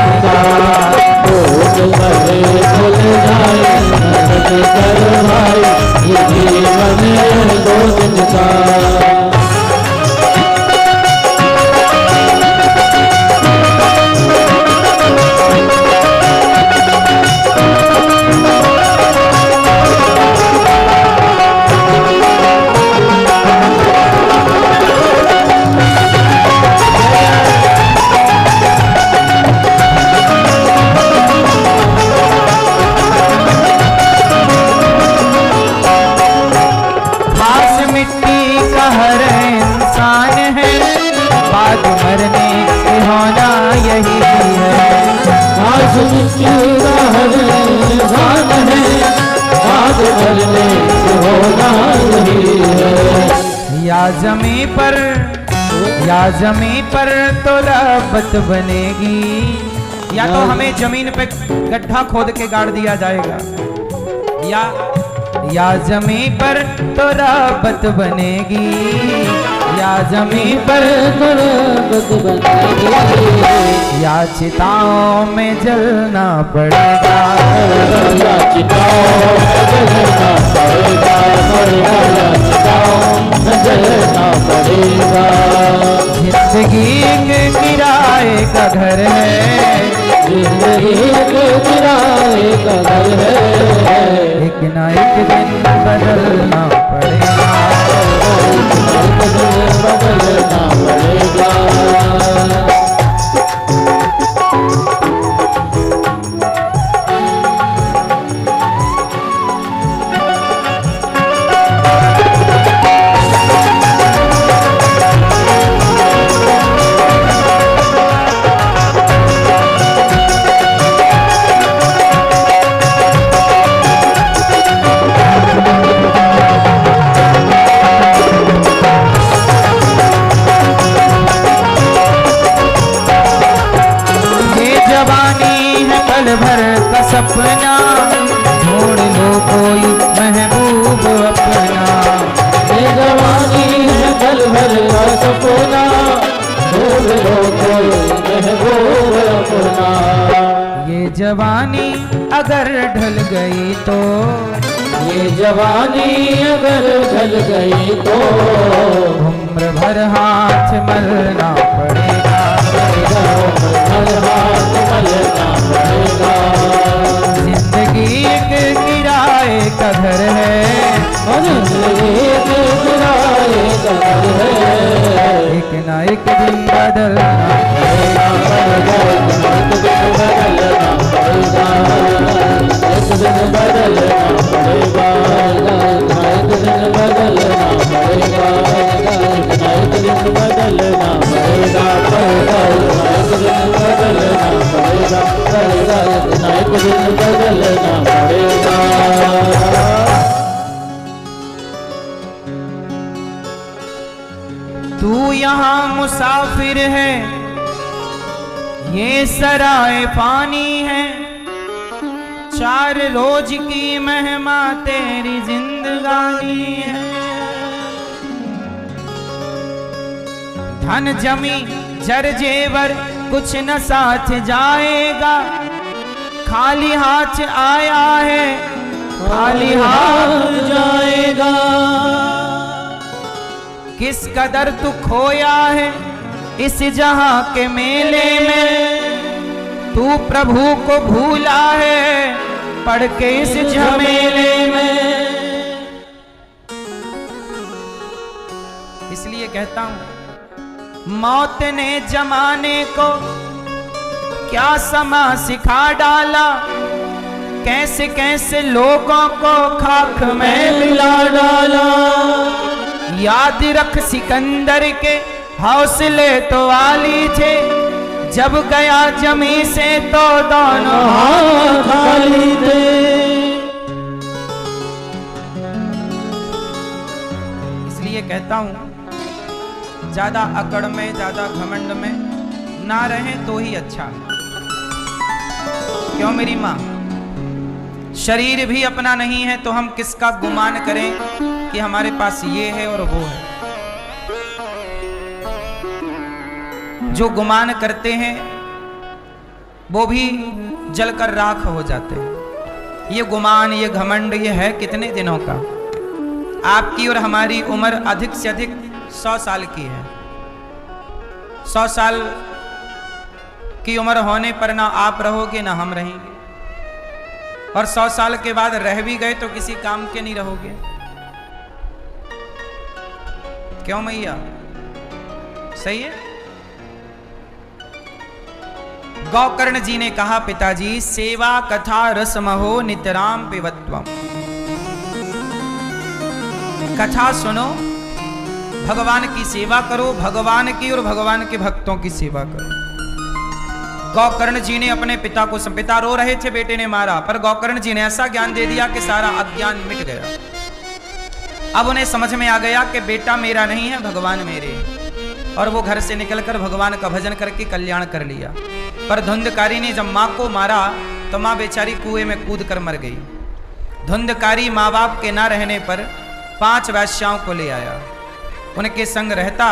पड़े गल जाई, भजन करो भाई ये जीवन दो दिन का। या जमीन पर तो रबत बनेगी, या तो हमें जमीन पे गड्ढा खोद के गाड़ दिया जाएगा, या जमीन पर तो रबत बनेगी, या जमीन पर तो रबत बनेगी, या चिताओं में जलना पड़ेगा, या चिताओं में जलना पड़ेगा, या चिताओं में जलना पड़ेगा। जिंदगी एक किराए का घर है, जिंदगी एक किराए का घर है, एक ना एक दिन बदलना पड़ेगा, एक दिन बदलना पड़ेगा। भर का सपना, ढूंढ लो कोई महबूब अपना। ये जवानी है पल भर का सपना, ढूंढ लो कोई महबूब अपना। ये जवानी अगर ढल गई तो, ये जवानी अगर ढल गई तो, उम्र भर हाथ मलना पड़ेगा, हर हाथ मलना पड़ेगा। जिंदगी एक किराए का घर है, जिंदगी एक किराए का घर है, एक ना एक दिन बदलना पड़ेगा, एक दिन बदलना पड़ेगा, एक दिन बदलना पड़ेगा, एक दिन बदलना पड़ेगा, एक दिन बदलना पड़ेगा, एक दिन बदलना पड़ेगा, एक दिन बदलना पड़ेगा। तू यहाँ मुसाफिर है, ये सराय पानी है, चार रोज की मेहमा तेरी जिंदगानी है। धन जमी जर जेवर कुछ न साथ जाएगा, खाली हाथ आया है खाली हाथ जाएगा। किस कदर तू खोया है इस जहां के मेले में, तू प्रभु को भूला है पढ़ के इस झमेले में। इसलिए कहता हूं मौत ने जमाने को क्या समा सिखा डाला, कैसे कैसे लोगों को खाक में मिला डाला। याद रख सिकंदर के हौसले तो आली थे, जब गया जमी से तो दोनों हाथ खाली थे। इसलिए कहता हूं ज्यादा अकड़ में, ज्यादा घमंड में ना रहें तो ही अच्छा है। क्यों मेरी माँ? शरीर भी अपना नहीं है तो हम किसका गुमान करें कि हमारे पास ये है और वो है। जो गुमान करते हैं वो भी जलकर राख हो जाते हैं। ये गुमान, ये घमंड, ये है कितने दिनों का? आपकी और हमारी उम्र अधिक से अधिक 100 साल की है। 100 साल की उम्र होने पर ना आप रहोगे ना हम रहेंगे, और 100 साल के बाद रह भी गए तो किसी काम के नहीं रहोगे। क्यों मैया? सही है। गौकर्ण जी ने कहा, पिताजी सेवा कथा रसमहो नितराम पिबत्वम। कथा सुनो, भगवान की सेवा करो, भगवान की और भगवान के भक्तों की सेवा करो। गौकर्ण जी ने अपने पिता को, पिता रो रहे थे बेटे ने मारा, पर गौकर्ण जी ने ऐसा ज्ञान दे दिया कि सारा अज्ञान मिट गया। अब उन्हें समझ में आ गया कि बेटा मेरा नहीं है, भगवान मेरे, और वो घर से निकलकर भगवान का भजन करके कल्याण कर लिया। पर धुंधकारी ने जब माँ को मारा तो माँ बेचारी कुएं में कूद कर मर गई। धुंधकारी माँ बाप के ना रहने पर 5 वैश्याओं को ले आया, उनके संग रहता,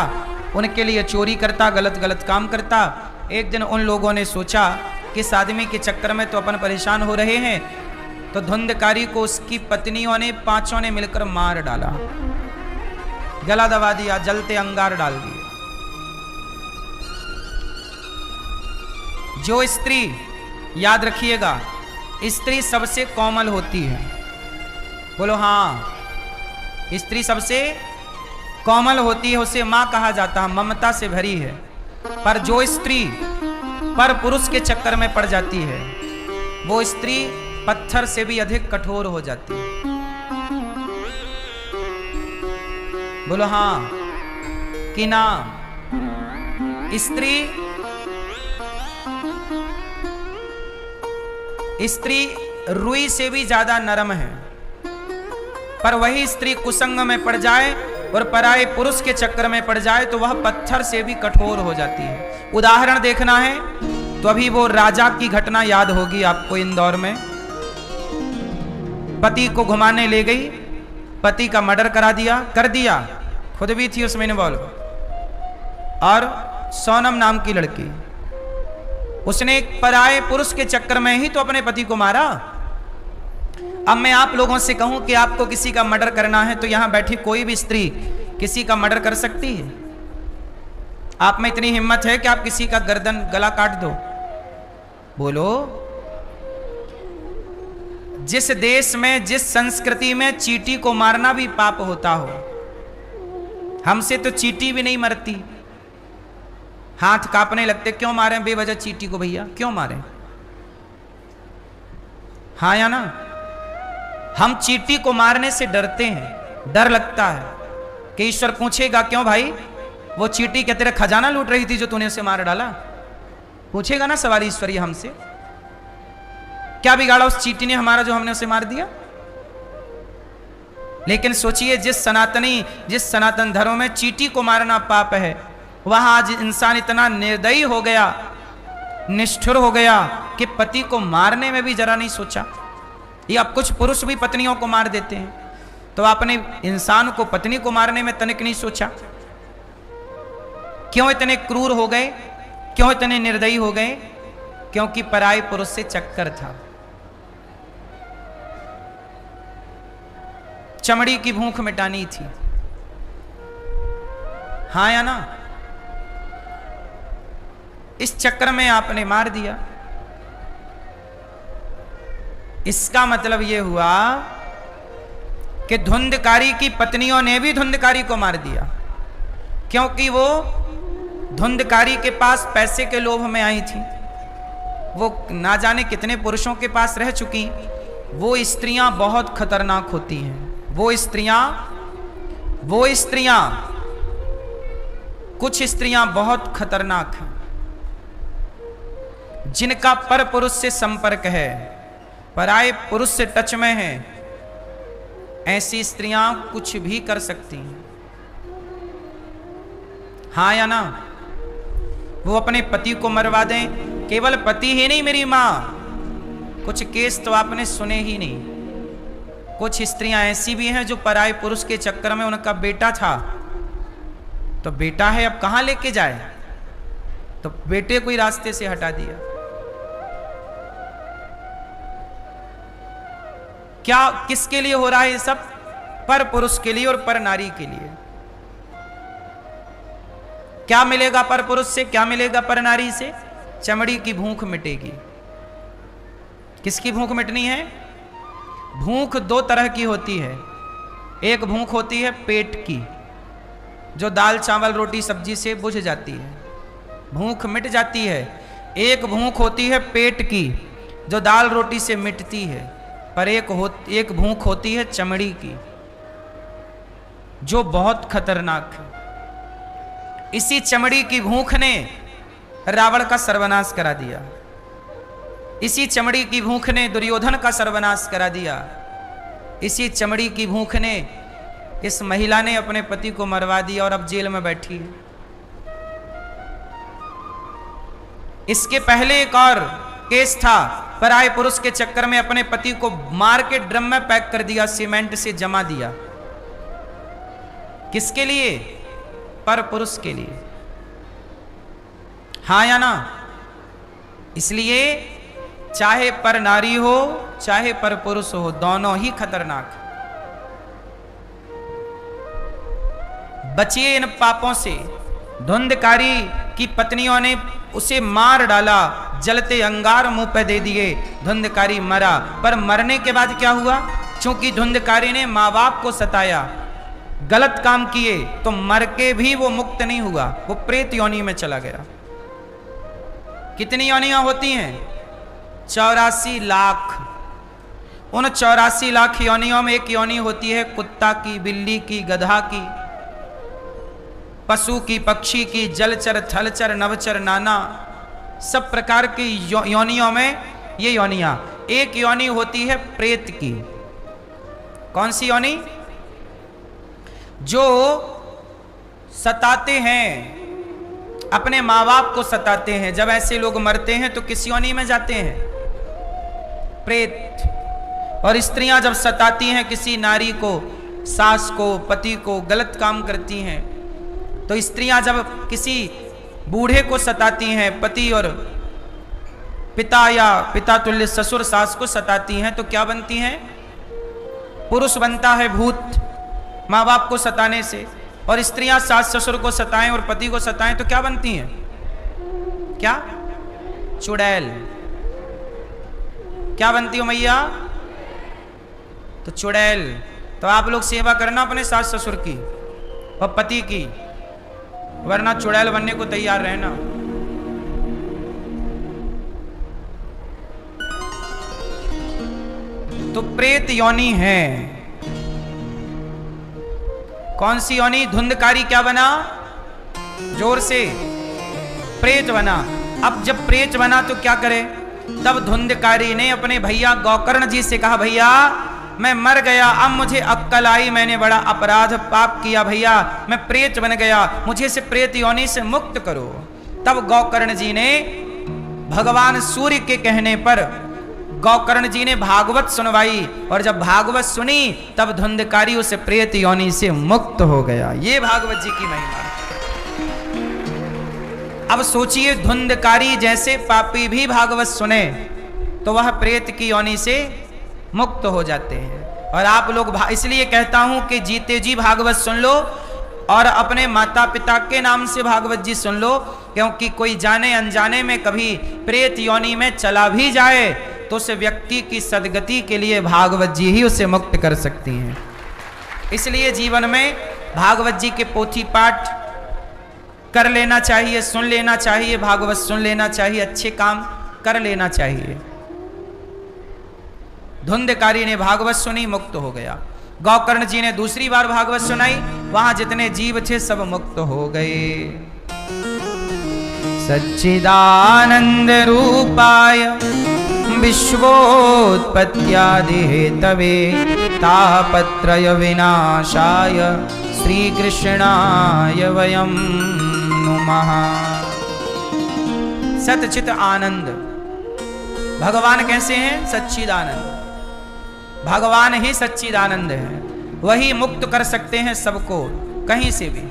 उनके लिए चोरी करता, गलत गलत काम करता। एक दिन उन लोगों ने सोचा कि इस आदमी के चक्कर में तो अपन परेशान हो रहे हैं, तो धुंधकारी को उसकी पत्नियों ने 5 ने मिलकर मार डाला, गला दबा दिया, जलते अंगार डाल दिए। जो स्त्री, याद रखिएगा, स्त्री सबसे कोमल होती है। बोलो हाँ, स्त्री सबसे कोमल होती है, उसे माँ कहा जाता है, ममता से भरी है। पर जो स्त्री पर पुरुष के चक्कर में पड़ जाती है, वो स्त्री पत्थर से भी अधिक कठोर हो जाती है। बोलो हाँ कि ना? स्त्री रुई से भी ज्यादा नरम है, पर वही स्त्री कुसंग में पड़ जाए और पराये पुरुष के चक्कर में पड़ जाए तो वह पत्थर से भी कठोर हो जाती है। उदाहरण देखना है तो अभी वो राजा की घटना याद होगी आपको। इंदौर में पति को घुमाने ले गई, पति का मर्डर कर दिया, खुद भी थी उसमें इन्वॉल्व, और सोनम नाम की लड़की, उसने एक पराये पुरुष के चक्कर में ही तो अपने पति को मारा। अब मैं आप लोगों से कहूं कि आपको किसी का मर्डर करना है तो यहां बैठी कोई भी स्त्री किसी का मर्डर कर सकती है? आप में इतनी हिम्मत है कि आप किसी का गर्दन, गला काट दो? बोलो। जिस देश में, जिस संस्कृति में चींटी को मारना भी पाप होता हो, हमसे तो चींटी भी नहीं मरती, हाथ कांपने लगते। क्यों मारे बेवजह चींटी को भैया? क्यों मारे? हाँ या ना? हम चींटी को मारने से डरते हैं, डर लगता है कि ईश्वर पूछेगा, क्यों भाई वो चींटी क्या तेरा खजाना लूट रही थी जो तूने उसे मार डाला? पूछेगा ना सवाल ईश्वर ये हमसे। क्या बिगाड़ा उस चींटी ने हमारा जो हमने उसे मार दिया? लेकिन सोचिए, जिस सनातन धर्म में चींटी को मारना पाप है, वहां आज इंसान इतना निर्दयी हो गया, निष्ठुर हो गया कि पति को मारने में भी जरा नहीं सोचा। ये अब कुछ पुरुष भी पत्नियों को मार देते हैं, तो आपने इंसान को, पत्नी को मारने में तनिक नहीं सोचा। क्यों इतने क्रूर हो गए? क्यों इतने निर्दयी हो गए? क्योंकि पराये पुरुष से चक्कर था। चमड़ी की भूख मिटानी थी। हाँ या ना? इस चक्कर में आपने मार दिया। इसका मतलब यह हुआ कि धुंधकारी की पत्नियों ने भी धुंधकारी को मार दिया, क्योंकि वो धुंधकारी के पास पैसे के लोभ में आई थी। वो ना जाने कितने पुरुषों के पास रह चुकी। वो स्त्रियां बहुत खतरनाक होती हैं। वो स्त्रियां कुछ स्त्रियां बहुत खतरनाक हैं, जिनका पर पुरुष से संपर्क है, पराये पुरुष से टच में है। ऐसी स्त्रियां कुछ भी कर सकती हैं। हाँ या ना? वो अपने पति को मरवा दें। केवल पति ही नहीं मेरी माँ, कुछ केस तो आपने सुने ही नहीं। कुछ स्त्रियां ऐसी भी हैं जो पराये पुरुष के चक्कर में, उनका बेटा था तो बेटा है अब कहां लेके जाए, तो बेटे को ही रास्ते से हटा दिया। क्या किसके लिए हो रहा है ये सब? पर पुरुष के लिए और पर नारी के लिए। क्या मिलेगा पर पुरुष से, क्या मिलेगा पर नारी से? चमड़ी की भूख मिटेगी। किसकी भूख मिटनी है? भूख दो तरह की होती है। एक भूख होती है पेट की, जो दाल चावल रोटी सब्जी से बुझ जाती है, भूख मिट जाती है। एक भूख होती है पेट की, जो दाल रोटी से मिटती है। पर एक भूख होती है चमड़ी की, जो बहुत खतरनाक है। इसी चमड़ी की भूख ने रावण का सर्वनाश करा दिया। इसी चमड़ी की भूख ने दुर्योधन का सर्वनाश करा दिया। इसी चमड़ी की भूख ने इस महिला ने अपने पति को मरवा दिया और अब जेल में बैठी है। इसके पहले एक और केस था, पराये पुरुष के चक्कर में अपने पति को मार के ड्रम में पैक कर दिया, सीमेंट से जमा दिया। किसके लिए? पर पुरुष के लिए। हाँ या ना? इसलिए चाहे पर नारी हो चाहे पर पुरुष हो, दोनों ही खतरनाक। बचिए इन पापों से। धुंधकारी की पत्नियों ने उसे मार डाला, जलते अंगार मुंह पे दे दिए, धुंधकारी मरा। पर मरने के बाद क्या हुआ? क्योंकि धुंधकारी ने माँ बाप को सताया, गलत काम किए, तो मर के भी वो मुक्त नहीं हुआ, वो प्रेत योनि में चला गया। कितनी योनियां होती हैं? 84 लाख। उन 84 लाख योनियों में एक योनि होती है कुत्ता की, बिल्ली की, गधा की, पशु की, पक्षी की, जलचर, थलचर, नवचर, नाना, सब प्रकार की योनियों में ये योनियां। एक योनि होती है प्रेत की। कौन सी योनि? जो सताते हैं, अपने माँ बाप को सताते हैं। जब ऐसे लोग मरते हैं तो किस योनि में जाते हैं? प्रेत। और स्त्रियां जब सताती हैं किसी नारी को, सास को, पति को, गलत काम करती हैं, तो स्त्रियां जब किसी बूढ़े को सताती हैं, पति और पिता या पिता तुल्य ससुर सास को सताती हैं, तो क्या बनती हैं? पुरुष बनता है भूत, माँ बाप को सताने से। और स्त्रियां सास ससुर को सताएं और पति को सताएं तो क्या बनती हैं? क्या? चुड़ैल। क्या बनती हो मैया? तो चुड़ैल। तो आप लोग सेवा करना अपने सास ससुर की और पति की, वरना चुड़ैल बनने को तैयार रहना। तो प्रेत योनि है। कौन सी योनि? धुंधकारी क्या बना? जोर से। प्रेत बना। अब जब प्रेत बना तो क्या करे? तब धुंधकारी ने अपने भैया गोकर्ण जी से कहा, भैया मैं मर गया, अब मुझे अक्कल आई, मैंने बड़ा अपराध पाप किया भैया, मैं प्रेत बन गया, मुझे से प्रेत योनि से मुक्त करो। तब गोकर्ण जी ने भगवान सूर्य के कहने पर गोकर्ण जी ने भागवत सुनवाई, और जब भागवत सुनी तब धुंधकारी उस प्रेत योनि से मुक्त हो गया। ये भागवत जी की महिमा। अब सोचिए, धुंधकारी जैसे पापी भी भागवत सुने तो वह प्रेत की योनि से मुक्त हो जाते हैं। और आप लोग, इसलिए कहता हूं कि जीते जी भागवत सुन लो और अपने माता पिता के नाम से भागवत जी सुन लो, क्योंकि कोई जाने अनजाने में कभी प्रेत योनि में चला भी जाए तो उस व्यक्ति की सदगति के लिए भागवत जी ही उसे मुक्त कर सकती हैं। इसलिए जीवन में भागवत जी के पोथी पाठ कर लेना चाहिए, सुन लेना चाहिए, भागवत सुन लेना चाहिए, अच्छे काम कर लेना चाहिए। धुंधकारी ने भागवत सुनी, मुक्त हो गया। गोकर्ण जी ने दूसरी बार भागवत सुनाई, वहां जितने जीव थे सब मुक्त हो गए। सच्चिदानंद रूपाय विश्वोत्पत्त्यादि हेतवे तापत्रय विनाशाय श्री कृष्णाय वयम् नुमः। सतचित आनंद, भगवान कैसे हैं? सच्चिदानंद। भगवान ही सच्चिदानंद है, वही मुक्त कर सकते हैं सबको कहीं से भी।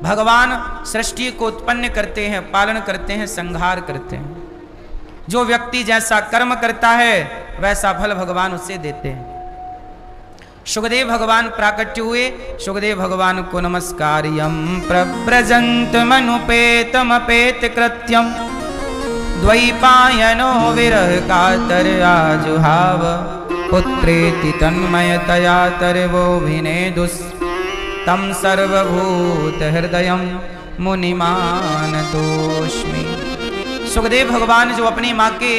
भगवान सृष्टि को उत्पन्न करते हैं, पालन करते हैं, संहार करते हैं। जो व्यक्ति जैसा कर्म करता है वैसा फल भगवान उसे देते हैं। सुखदेव भगवान प्राकट्य हुए, सुखदेव भगवान को नमस्कार्यम प्रव्रजंत मनुपेतमपेत कृत्यम द्वैपायनो विरह कातर आजुहाव पुत्रेति तन्मयतया तरवोभिनेदुस् तम सर्वभूत हृदयम मुनिमानतोस्मि। सुखदेव भगवान जो अपनी माँ के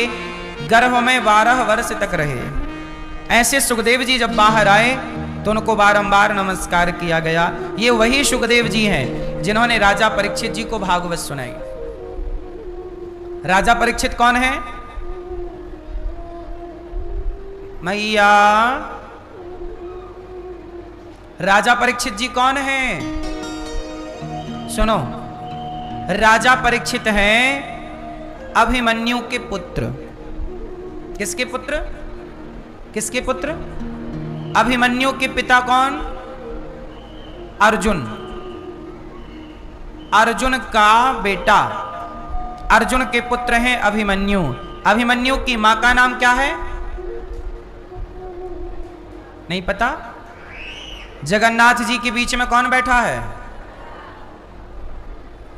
गर्भ में 12 वर्ष तक रहे, ऐसे सुखदेव जी जब बाहर आए तो उनको बारंबार नमस्कार किया गया। ये वही सुखदेव जी हैं जिन्होंने राजा परीक्षित जी को भागवत सुनाई। राजा परीक्षित कौन है? मैया, राजा परीक्षित जी कौन है? सुनो, राजा परीक्षित हैं अभिमन्यु के पुत्र। किसके पुत्र? किसके पुत्र? अभिमन्यु के पिता कौन? अर्जुन। अर्जुन का बेटा, अर्जुन के पुत्र हैं अभिमन्यु। अभिमन्यु की मां का नाम क्या है? नहीं पता? जगन्नाथ जी के बीच में कौन बैठा है?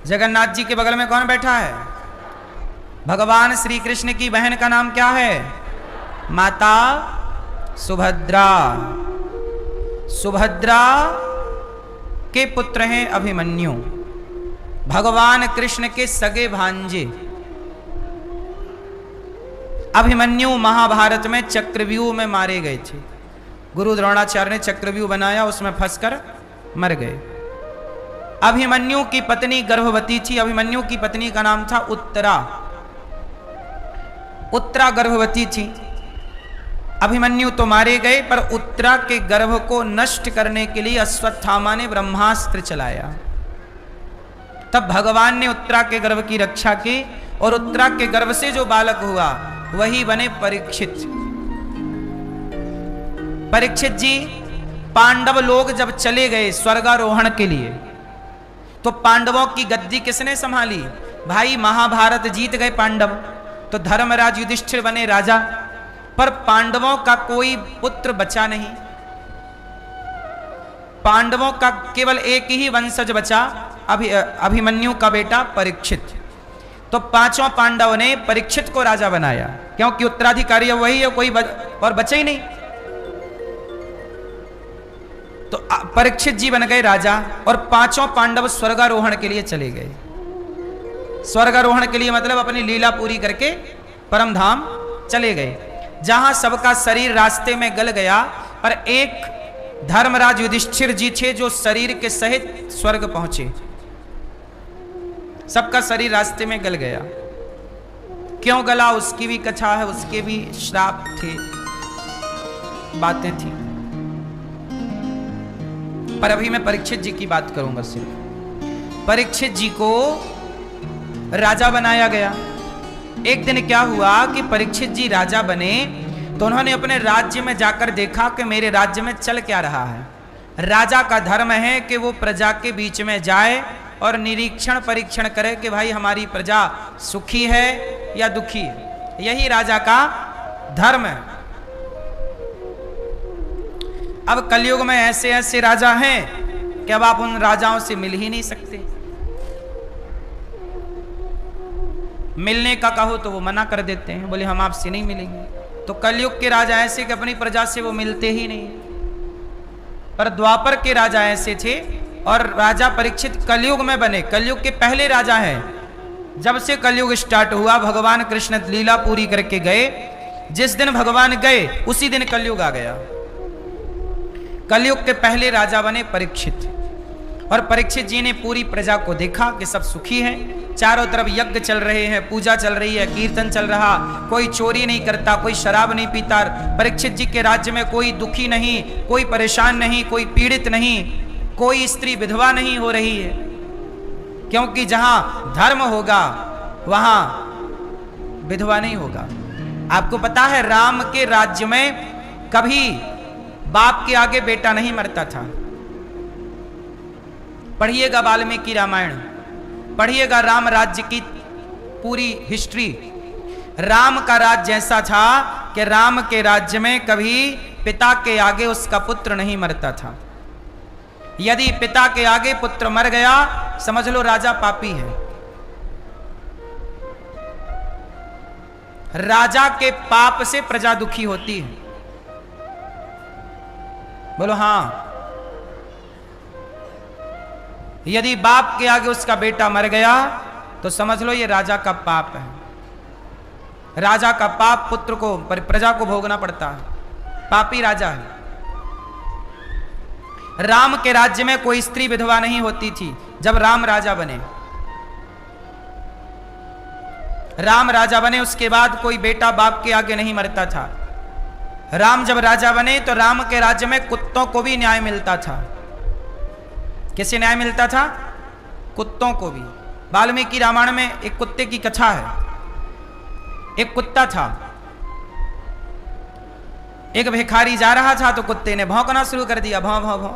जगन्नाथ जी के बगल में कौन बैठा है? भगवान श्री कृष्ण की बहन का नाम क्या है? माता सुभद्रा। सुभद्रा के पुत्र हैं अभिमन्यु, भगवान कृष्ण के सगे भांजे। अभिमन्यु महाभारत में चक्रव्यूह में मारे गए थे। गुरु द्रोणाचार्य ने चक्रव्यूह बनाया, उसमें फंसकर मर गए। अभिमन्यु की पत्नी गर्भवती थी। अभिमन्यु की पत्नी का नाम था उत्तरा। उत्तरा गर्भवती थी। अभिमन्यु तो मारे गए, पर उत्तरा के गर्भ को नष्ट करने के लिए अश्वत्थामा ने ब्रह्मास्त्र चलाया। तब भगवान ने उत्तरा के गर्भ की रक्षा की और उत्तरा के गर्भ से जो बालक हुआ वही बने परीक्षित। परीक्षित जी पांडव लोग जब चले गए स्वर्गारोहण के लिए तो पांडवों की गद्दी किसने संभाली? भाई महाभारत जीत गए पांडव तो धर्मराज युधिष्ठिर बने राजा, पर पांडवों का कोई पुत्र बचा नहीं। पांडवों का केवल एक ही वंशज बचा, अभिमन्यु का बेटा परीक्षित। तो पांचों पांडव ने परीक्षित को राजा बनाया, क्योंकि उत्तराधिकारी वही है, कोई और बचे ही नहीं। तो परीक्षित जी बन गए राजा और पांचों पांडव स्वर्गारोहण के लिए चले गए। स्वर्गारोहण के लिए मतलब अपनी लीला पूरी करके परम धाम चले गए, जहां सबका शरीर रास्ते में गल गया, पर एक धर्मराज युधिष्ठिर जी थे जो शरीर के सहित स्वर्ग पहुंचे। सबका शरीर रास्ते में गल गया। क्यों गला उसकी भी कथा है, उसके भी श्राप थे, बातें थी। पर अभी मैं परीक्षित जी की बात करूंगा। सिर्फ परीक्षित जी को राजा बनाया गया। एक दिन क्या हुआ कि परीक्षित जी राजा बने तो उन्होंने अपने राज्य में जाकर देखा कि मेरे राज्य में चल क्या रहा है। राजा का धर्म है कि वो प्रजा के बीच में जाए और निरीक्षण परीक्षण करे कि भाई हमारी प्रजा सुखी है या दुखी है। यही राजा का धर्म है। अब कलयुग में ऐसे ऐसे राजा हैं कि अब आप उन राजाओं से मिल ही नहीं सकते। मिलने का कहो तो वो मना कर देते हैं, बोले हम आपसे नहीं मिलेंगे। तो कलयुग के राजा ऐसे कि अपनी प्रजा से वो मिलते ही नहीं। पर द्वापर के राजा ऐसे थे और राजा परीक्षित कलयुग में बने। कलयुग के पहले राजा हैं। जब से कलयुग स्टार्ट हुआ भगवान कृष्ण लीला पूरी करके गए। जिस दिन भगवान गए उसी दिन कलयुग आ गया। कलयुग के पहले राजा बने परीक्षित। और परीक्षित जी ने पूरी प्रजा को देखा कि सब सुखी हैं। चारों तरफ यज्ञ चल रहे हैं, पूजा चल रही है, कीर्तन चल रहा, कोई चोरी नहीं करता, कोई शराब नहीं पीता। परीक्षित जी के राज्य में कोई दुखी नहीं, कोई परेशान नहीं, कोई पीड़ित नहीं, कोई स्त्री विधवा नहीं हो रही है। क्योंकि जहां धर्म होगा वहां विधवा नहीं होगा। आपको पता है राम के राज्य में कभी बाप के आगे बेटा नहीं मरता था। पढ़िएगा वाल्मीकि रामायण, पढ़िएगा राम राज्य की पूरी हिस्ट्री। राम का राज्य ऐसा था कि राम के राज्य में कभी पिता के आगे उसका पुत्र नहीं मरता था। यदि पिता के आगे पुत्र मर गया समझ लो राजा पापी है। राजा के पाप से प्रजा दुखी होती है। बोलो हाँ। यदि बाप के आगे उसका बेटा मर गया तो समझ लो ये राजा का पाप है। राजा का पाप पुत्र को प्रजा को भोगना पड़ता है। पापी राजा है। राम के राज्य में कोई स्त्री विधवा नहीं होती थी। जब राम राजा बने, राम राजा बने उसके बाद कोई बेटा बाप के आगे नहीं मरता था। राम जब राजा बने तो राम के राज्य में कुत्तों को भी न्याय मिलता था। किसे न्याय मिलता था? कुत्तों को भी। वाल्मीकि रामायण में एक कुत्ते की कथा है। एक कुत्ता था, एक भिखारी जा रहा था तो कुत्ते ने भौंकना शुरू कर दिया, भौं भौं भौं।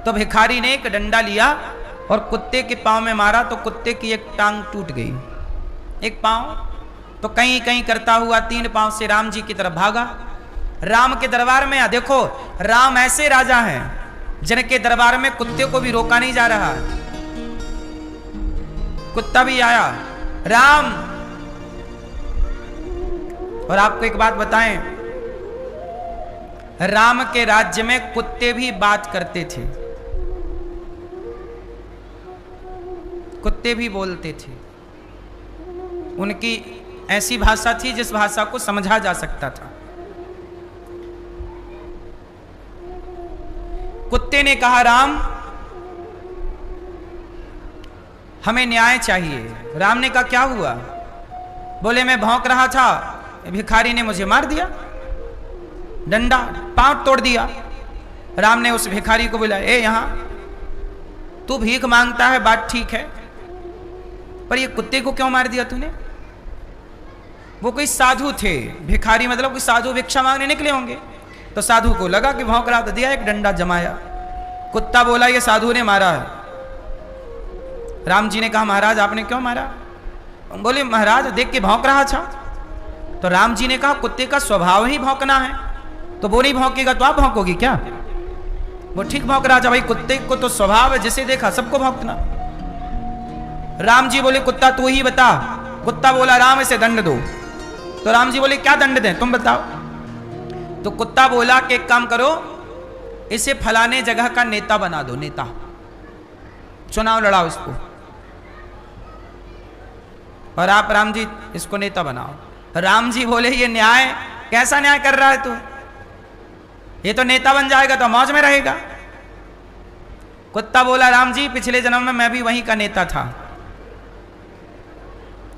तो भिखारी ने एक डंडा लिया और कुत्ते के पांव में मारा तो कुत्ते की एक टांग टूट गई, एक पांव। तो कहीं कहीं करता हुआ 3 पांव से राम जी की तरफ भागा। राम के दरबार में देखो, राम ऐसे राजा हैं जिनके दरबार में कुत्ते को भी रोका नहीं जा रहा। कुत्ता भी आया, राम। और आपको एक बात बताएं, राम के राज्य में कुत्ते भी बात करते थे, कुत्ते भी बोलते थे। उनकी ऐसी भाषा थी जिस भाषा को समझा जा सकता था। कुत्ते ने कहा राम हमें न्याय चाहिए। राम ने कहा क्या हुआ? बोले मैं भौंक रहा था, भिखारी ने मुझे मार दिया, डंडा पांव तोड़ दिया। राम ने उस भिखारी को बुलाया, ए यहां तू भीख मांगता है बात ठीक है, पर ये कुत्ते को क्यों मार दिया तूने? वो कोई साधु थे, भिखारी मतलब कोई साधु भिक्षा मांगने निकले होंगे। तो साधु को लगा कि भौंक रहा तो दिया एक डंडा जमाया। कुत्ता बोला ये साधु ने मारा है। राम जी ने कहा महाराज आपने क्यों मारा? बोले महाराज देख के भौंक रहा था। तो राम जी ने कहा कुत्ते का स्वभाव ही भौंकना है, तो वो नहीं भौंकेगा तो आप भौंकोगी क्या? वो ठीक भौंक रहा था भाई, कुत्ते को तो स्वभाव है जिसे देखा सबको भौंकना। राम जी बोले कुत्ता तू ही बता। कुत्ता बोला राम इसे दंड दो। तो राम जी बोले क्या दंड दें तुम बताओ। तो कुत्ता बोला कि एक काम करो, इसे फलाने जगह का नेता बना दो, नेता चुनाव लड़ाओ इसको, और आप राम जी इसको नेता बनाओ। राम जी बोले ये न्याय, कैसा न्याय कर रहा है तू? ये तो नेता बन जाएगा तो मौज में रहेगा। कुत्ता बोला राम जी पिछले जन्म में मैं भी वहीं का नेता था,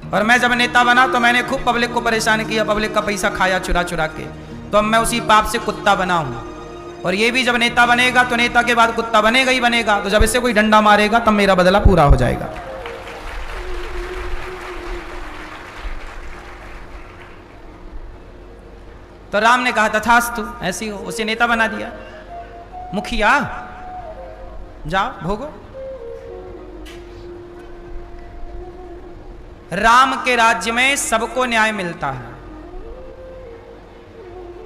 और मैं जब नेता बना तो मैंने खूब पब्लिक को परेशान किया, पब्लिक का पैसा खाया चुरा चुरा के, तो अब मैं उसी पाप से कुत्ता बना हूं। और ये भी जब नेता बनेगा तो नेता के बाद कुत्ता बनेगा ही बनेगा, तो जब इसे कोई डंडा मारेगा तब मेरा बदला पूरा हो जाएगा। तो राम ने कहा तथास्तु, ऐसी हो। उसे नेता बना दिया। मुखिया जाओ भोगो। राम के राज्य में सबको न्याय मिलता है,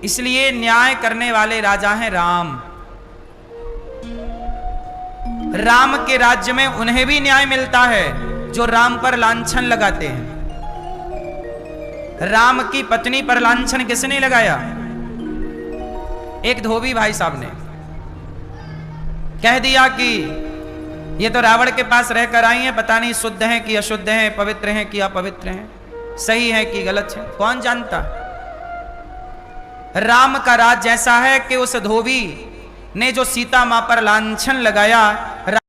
इसलिए न्याय करने वाले राजा हैं राम। राम के राज्य में उन्हें भी न्याय मिलता है जो राम पर लांछन लगाते हैं। राम की पत्नी पर लांछन किसने लगाया? एक धोबी भाई साहब ने कह दिया कि ये तो रावण के पास रहकर आई हैं, पता नहीं शुद्ध हैं कि अशुद्ध हैं, पवित्र हैं कि अपवित्र हैं, सही है कि गलत है, कौन जानता। राम का राज ऐसा है कि उस धोबी ने जो सीता मां पर लांछन लगाया